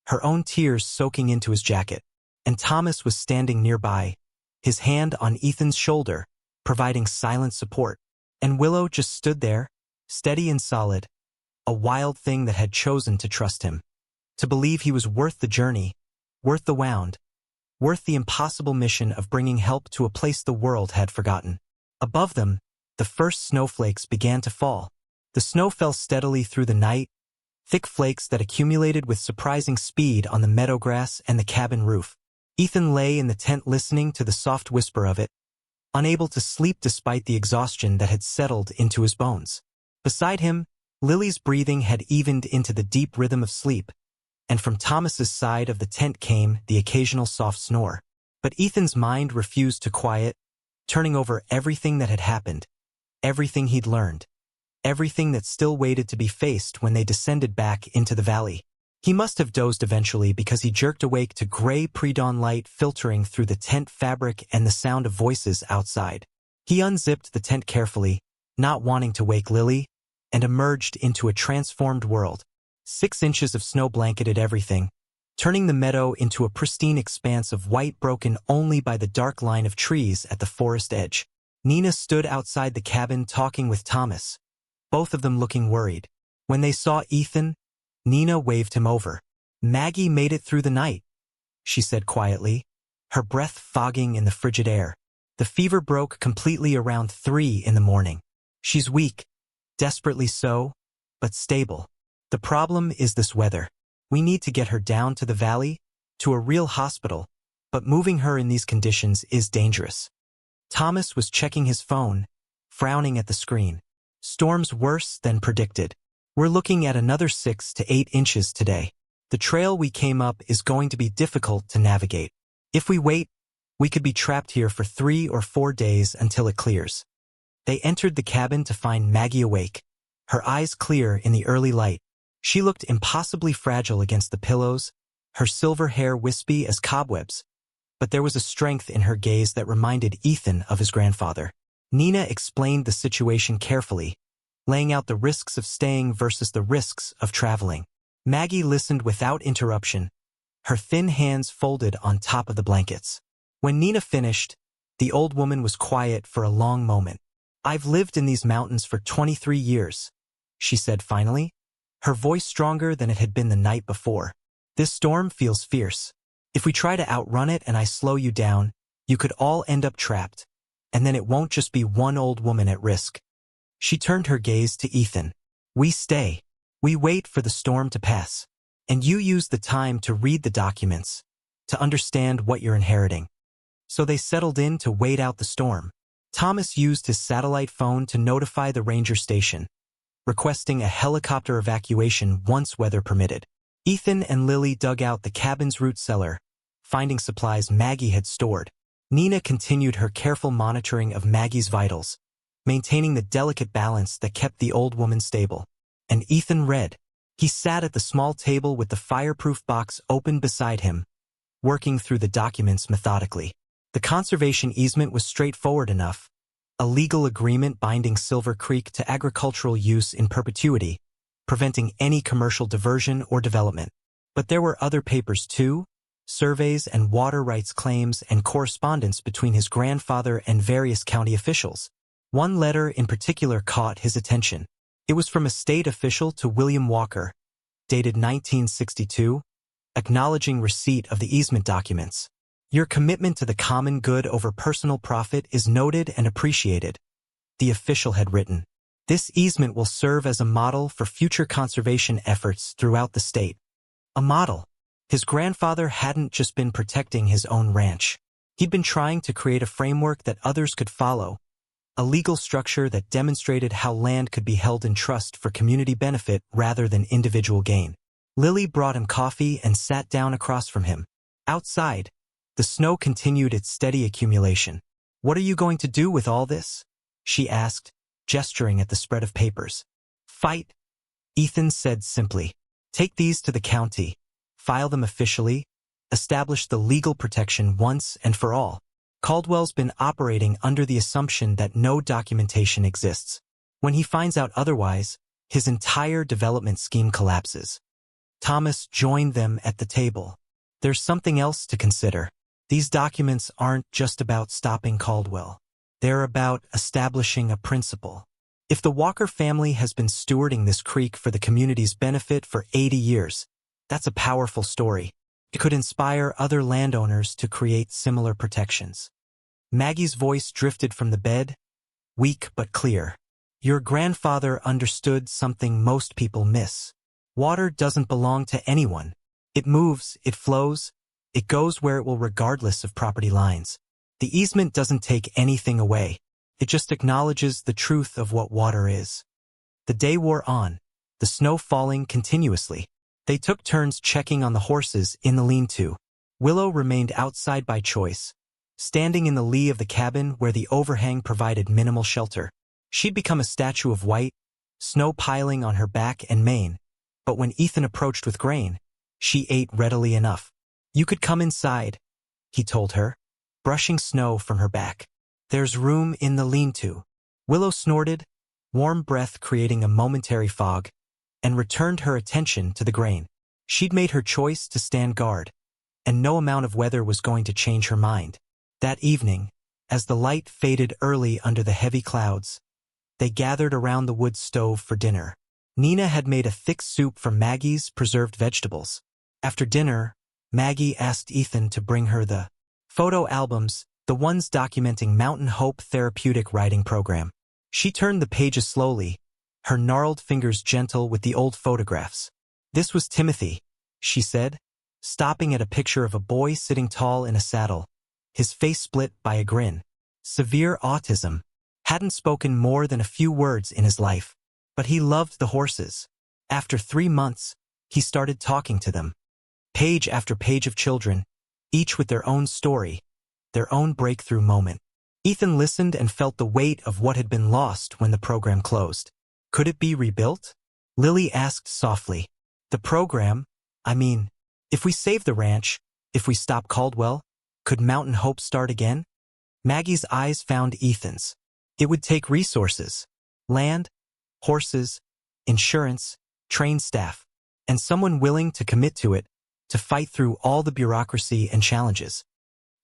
her own tears soaking into his jacket. And Thomas was standing nearby, his hand on Ethan's shoulder, providing silent support. And Willow just stood there, steady and solid, a wild thing that had chosen to trust him. To believe he was worth the journey, worth the wound, worth the impossible mission of bringing help to a place the world had forgotten. Above them, the first snowflakes began to fall. The snow fell steadily through the night, thick flakes that accumulated with surprising speed on the meadow grass and the cabin roof. Ethan lay in the tent listening to the soft whisper of it, unable to sleep despite the exhaustion that had settled into his bones. Beside him, Lily's breathing had evened into the deep rhythm of sleep, and from Thomas's side of the tent came the occasional soft snore. But Ethan's mind refused to quiet, turning over everything that had happened, everything he'd learned, everything that still waited to be faced when they descended back into the valley. He must have dozed eventually because he jerked awake to gray pre-dawn light filtering through the tent fabric and the sound of voices outside. He unzipped the tent carefully, not wanting to wake Lily, and emerged into a transformed world. 6 inches of snow blanketed everything, turning the meadow into a pristine expanse of white broken only by the dark line of trees at the forest edge. Nina stood outside the cabin talking with Thomas, both of them looking worried. When they saw Ethan, Nina waved him over. "Maggie made it through the night," she said quietly, her breath fogging in the frigid air. "The fever broke completely around 3 in the morning. She's weak, desperately so, but stable. The problem is this weather. We need to get her down to the valley, to a real hospital, but moving her in these conditions is dangerous." Thomas was checking his phone, frowning at the screen. "Storm's worse than predicted. We're looking at another 6 to 8 inches today. The trail we came up is going to be difficult to navigate. If we wait, we could be trapped here for 3 or 4 days until it clears." They entered the cabin to find Maggie awake, her eyes clear in the early light. She looked impossibly fragile against the pillows, her silver hair wispy as cobwebs, but there was a strength in her gaze that reminded Ethan of his grandfather. Nina explained the situation carefully, laying out the risks of staying versus the risks of traveling. Maggie listened without interruption, her thin hands folded on top of the blankets. When Nina finished, the old woman was quiet for a long moment. "I've lived in these mountains for 23 years, she said finally, her voice stronger than it had been the night before. "This storm feels fierce. If we try to outrun it and I slow you down, you could all end up trapped, and then it won't just be one old woman at risk." She turned her gaze to Ethan. We stay. We wait for the storm to pass. And you use the time to read the documents, to understand what you're inheriting. So they settled in to wait out the storm. Thomas used his satellite phone to notify the ranger station, requesting a helicopter evacuation once weather permitted. Ethan and Lily dug out the cabin's root cellar, finding supplies Maggie had stored. Nina continued her careful monitoring of Maggie's vitals, maintaining the delicate balance that kept the old woman stable. And Ethan read. He sat at the small table with the fireproof box open beside him, working through the documents methodically. The conservation easement was straightforward enough, a legal agreement binding Silver Creek to agricultural use in perpetuity, preventing any commercial diversion or development. But there were other papers too, surveys and water rights claims and correspondence between his grandfather and various county officials. One letter in particular caught his attention. It was from a state official to William Walker, dated 1962, acknowledging receipt of the easement documents. Your commitment to the common good over personal profit is noted and appreciated, the official had written. This easement will serve as a model for future conservation efforts throughout the state. A model. His grandfather hadn't just been protecting his own ranch. He'd been trying to create a framework that others could follow, a legal structure that demonstrated how land could be held in trust for community benefit rather than individual gain. Lily brought him coffee and sat down across from him. Outside, the snow continued its steady accumulation. What are you going to do with all this? She asked, gesturing at the spread of papers. Fight, Ethan said simply. Take these to the county, file them officially, establish the legal protection once and for all. Caldwell's been operating under the assumption that no documentation exists. When he finds out otherwise, his entire development scheme collapses. Thomas joined them at the table. There's something else to consider. These documents aren't just about stopping Caldwell. They're about establishing a principle. If the Walker family has been stewarding this creek for the community's benefit for 80 years, that's a powerful story. It could inspire other landowners to create similar protections. Maggie's voice drifted from the bed, weak but clear. Your grandfather understood something most people miss. Water doesn't belong to anyone. It moves, it flows, it goes where it will regardless of property lines. The easement doesn't take anything away. It just acknowledges the truth of what water is. The day wore on, the snow falling continuously. They took turns checking on the horses in the lean-to. Willow remained outside by choice, standing in the lee of the cabin where the overhang provided minimal shelter. She'd become a statue of white, snow piling on her back and mane, but when Ethan approached with grain, she ate readily enough. You could come inside, he told her, brushing snow from her back. There's room in the lean-to. Willow snorted, warm breath creating a momentary fog, and returned her attention to the grain. She'd made her choice to stand guard, and no amount of weather was going to change her mind. That evening, as the light faded early under the heavy clouds, they gathered around the wood stove for dinner. Nina had made a thick soup from Maggie's preserved vegetables. After dinner, Maggie asked Ethan to bring her the photo albums, the ones documenting Mountain Hope Therapeutic Riding Program. She turned the pages slowly, her gnarled fingers gentle with the old photographs. This was Timothy, she said, stopping at a picture of a boy sitting tall in a saddle, his face split by a grin. Severe autism. Hadn't spoken more than a few words in his life, but he loved the horses. After 3 months, he started talking to them. Page after page of children, each with their own story, their own breakthrough moment. Ethan listened and felt the weight of what had been lost when the program closed. Could it be rebuilt? Lily asked softly. The program? I mean, if we save the ranch, if we stop Caldwell, could Mountain Hope start again? Maggie's eyes found Ethan's. It would take resources. Land, horses, insurance, trained staff, and someone willing to commit to it, to fight through all the bureaucracy and challenges.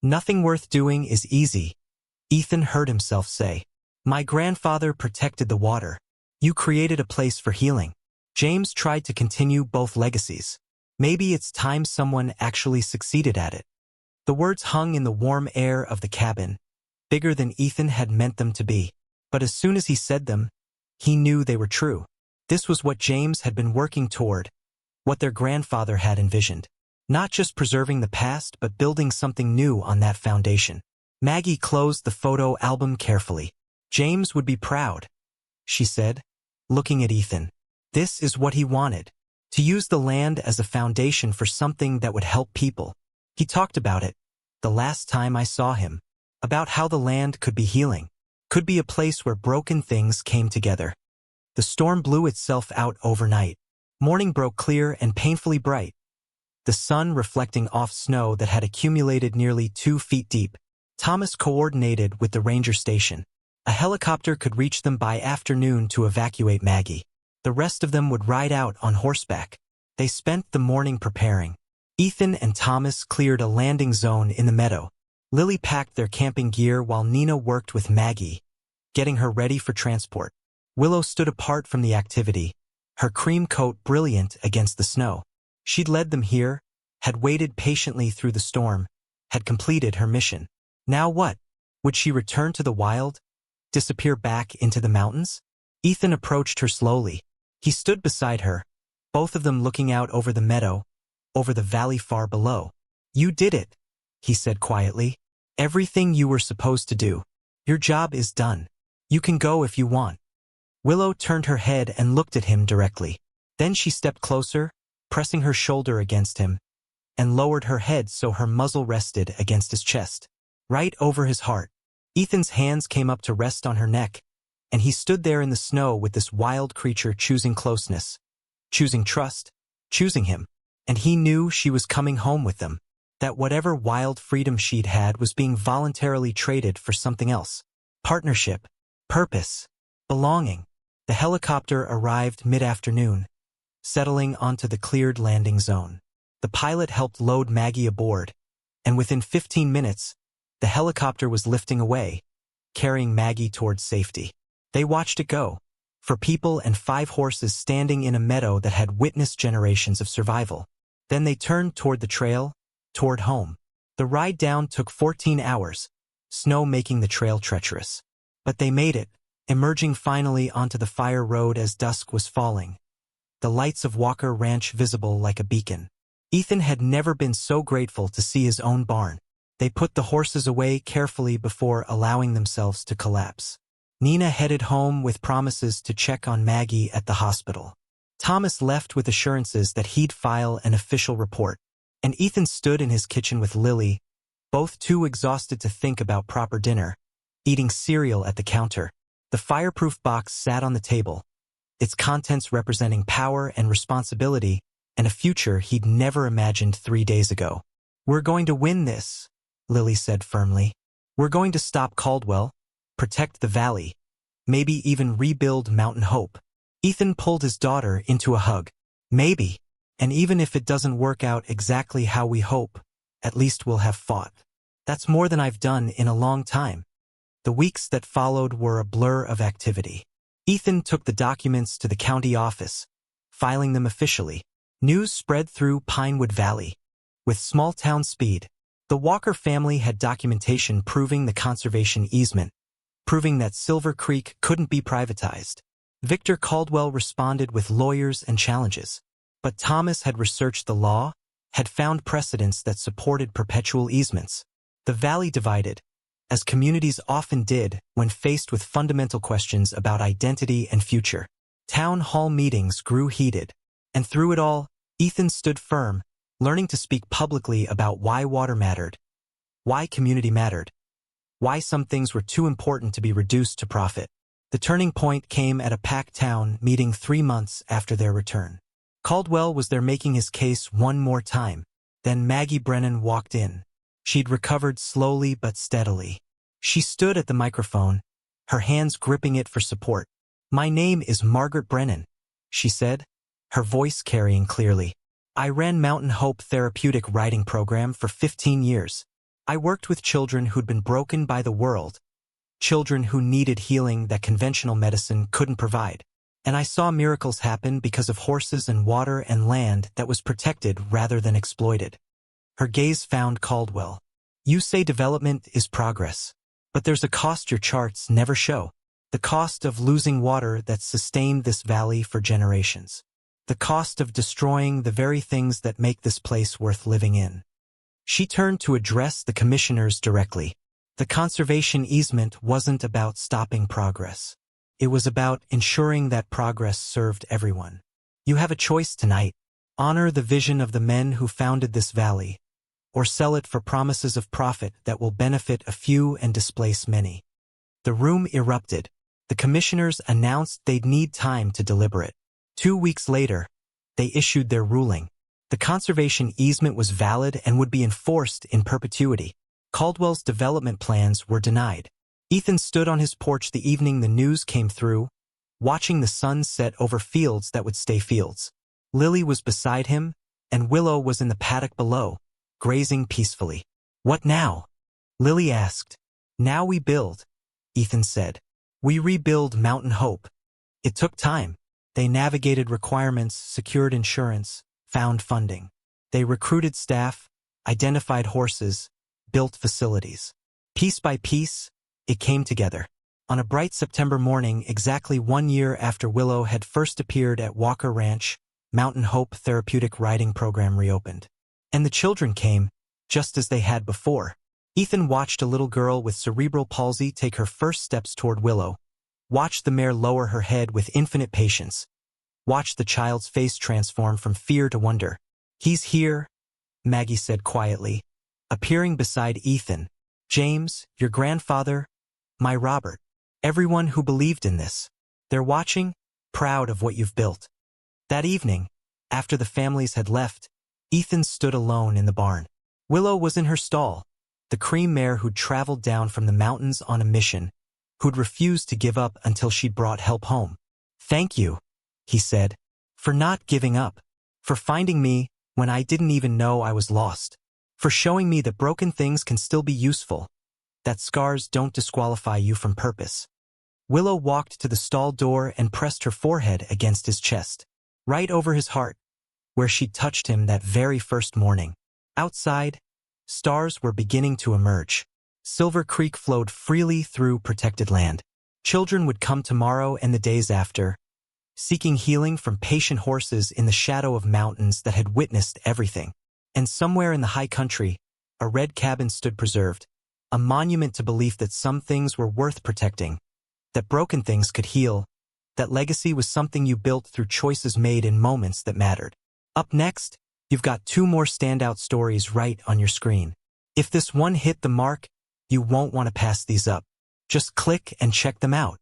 Nothing worth doing is easy, Ethan heard himself say. My grandfather protected the water. You created a place for healing. James tried to continue both legacies. Maybe it's time someone actually succeeded at it. The words hung in the warm air of the cabin, bigger than Ethan had meant them to be. But as soon as he said them, He knew they were true. This was what James had been working toward, what their grandfather had envisioned. Not just preserving the past, but building something new on that foundation. Maggie closed the photo album carefully. James would be proud, she said, looking at Ethan. This is what he wanted, to use the land as a foundation for something that would help people. He talked about it, the last time I saw him, about how the land could be healing, could be a place where broken things came together. The storm blew itself out overnight. Morning broke clear and painfully bright, the sun reflecting off snow that had accumulated nearly 2 feet deep. Thomas coordinated with the ranger station. A helicopter could reach them by afternoon to evacuate Maggie. The rest of them would ride out on horseback. They spent the morning preparing. Ethan and Thomas cleared a landing zone in the meadow. Lily packed their camping gear while Nina worked with Maggie, getting her ready for transport. Willow stood apart from the activity, her cream coat brilliant against the snow. She'd led them here, had waited patiently through the storm, had completed her mission. Now what? Would she return to the wild? Disappear back into the mountains? Ethan approached her slowly. He stood beside her, both of them looking out over the meadow, over the valley far below. You did it, he said quietly. Everything you were supposed to do. Your job is done. You can go if you want. Willow turned her head and looked at him directly. Then she stepped closer, pressing her shoulder against him, and lowered her head so her muzzle rested against his chest, right over his heart. Ethan's hands came up to rest on her neck, and he stood there in the snow with this wild creature choosing closeness, choosing trust, choosing him. And he knew she was coming home with them, that whatever wild freedom she'd had was being voluntarily traded for something else. Partnership, purpose, belonging. The helicopter arrived mid-afternoon, settling onto the cleared landing zone. The pilot helped load Maggie aboard, and within 15 minutes, the helicopter was lifting away, carrying Maggie towards safety. They watched it go, 4 people and 5 horses standing in a meadow that had witnessed generations of survival. Then they turned toward the trail, toward home. The ride down took 14 hours, snow making the trail treacherous. But they made it, emerging finally onto the fire road as dusk was falling, the lights of Walker Ranch visible like a beacon. Ethan had never been so grateful to see his own barn. They put the horses away carefully before allowing themselves to collapse. Nina headed home with promises to check on Maggie at the hospital. Thomas left with assurances that he'd file an official report, and Ethan stood in his kitchen with Lily, both too exhausted to think about proper dinner, eating cereal at the counter. The fireproof box sat on the table, its contents representing power and responsibility and a future he'd never imagined 3 days ago. We're going to win this, Lily said firmly. We're going to stop Caldwell, protect the valley, maybe even rebuild Mountain Hope. Ethan pulled his daughter into a hug. Maybe, and even if it doesn't work out exactly how we hope, at least we'll have fought. That's more than I've done in a long time. The weeks that followed were a blur of activity. Ethan took the documents to the county office, filing them officially. News spread through Pinewood Valley. With small-town speed, the Walker family had documentation proving the conservation easement, proving that Silver Creek couldn't be privatized. Victor Caldwell responded with lawyers and challenges. But Thomas had researched the law, had found precedents that supported perpetual easements. The valley divided, as communities often did when faced with fundamental questions about identity and future. Town hall meetings grew heated, and through it all, Ethan stood firm, learning to speak publicly about why water mattered, why community mattered, why some things were too important to be reduced to profit. The turning point came at a packed town meeting 3 months after their return. Caldwell was there making his case one more time. Then Maggie Brennan walked in. She'd recovered slowly but steadily. She stood at the microphone, her hands gripping it for support. My name is Margaret Brennan, she said, her voice carrying clearly. I ran Mountain Hope Therapeutic Writing Program for 15 years. I worked with children who'd been broken by the world, children who needed healing that conventional medicine couldn't provide. And I saw miracles happen because of horses and water and land that was protected rather than exploited. Her gaze found Caldwell. You say development is progress, but there's a cost your charts never show. The cost of losing water that sustained this valley for generations. The cost of destroying the very things that make this place worth living in. She turned to address the commissioners directly. The conservation easement wasn't about stopping progress. It was about ensuring that progress served everyone. You have a choice tonight. Honor the vision of the men who founded this valley, or sell it for promises of profit that will benefit a few and displace many. The room erupted. The commissioners announced they'd need time to deliberate. 2 weeks later, they issued their ruling. The conservation easement was valid and would be enforced in perpetuity. Caldwell's development plans were denied. Ethan stood on his porch the evening the news came through, watching the sun set over fields that would stay fields. Lily was beside him, and Willow was in the paddock below, grazing peacefully. "What now?" Lily asked. "Now we build," Ethan said. "We rebuild Mountain Hope." It took time. They navigated requirements, secured insurance, found funding. They recruited staff, identified horses, built facilities. Piece by piece, it came together. On a bright September morning, exactly 1 year after Willow had first appeared at Walker Ranch, Mountain Hope Therapeutic Riding Program reopened. And the children came, just as they had before. Ethan watched a little girl with cerebral palsy take her first steps toward Willow. Watched the mare lower her head with infinite patience. Watched the child's face transform from fear to wonder. "He's here," Maggie said quietly, appearing beside Ethan. "James, your grandfather, my Robert. Everyone who believed in this. They're watching, proud of what you've built." That evening, after the families had left, Ethan stood alone in the barn. Willow was in her stall, the cream mare who'd traveled down from the mountains on a mission, who'd refused to give up until she'd brought help home. "Thank you," he said, "for not giving up, for finding me when I didn't even know I was lost, for showing me that broken things can still be useful, that scars don't disqualify you from purpose." Willow walked to the stall door and pressed her forehead against his chest, right over his heart, where she'd touched him that very first morning. Outside, stars were beginning to emerge. Silver Creek flowed freely through protected land. Children would come tomorrow and the days after, seeking healing from patient horses in the shadow of mountains that had witnessed everything. And somewhere in the high country, a red cabin stood preserved, a monument to belief that some things were worth protecting, that broken things could heal, that legacy was something you built through choices made in moments that mattered. Up next, you've got 2 more standout stories right on your screen. If this one hit the mark, you won't want to pass these up. Just click and check them out.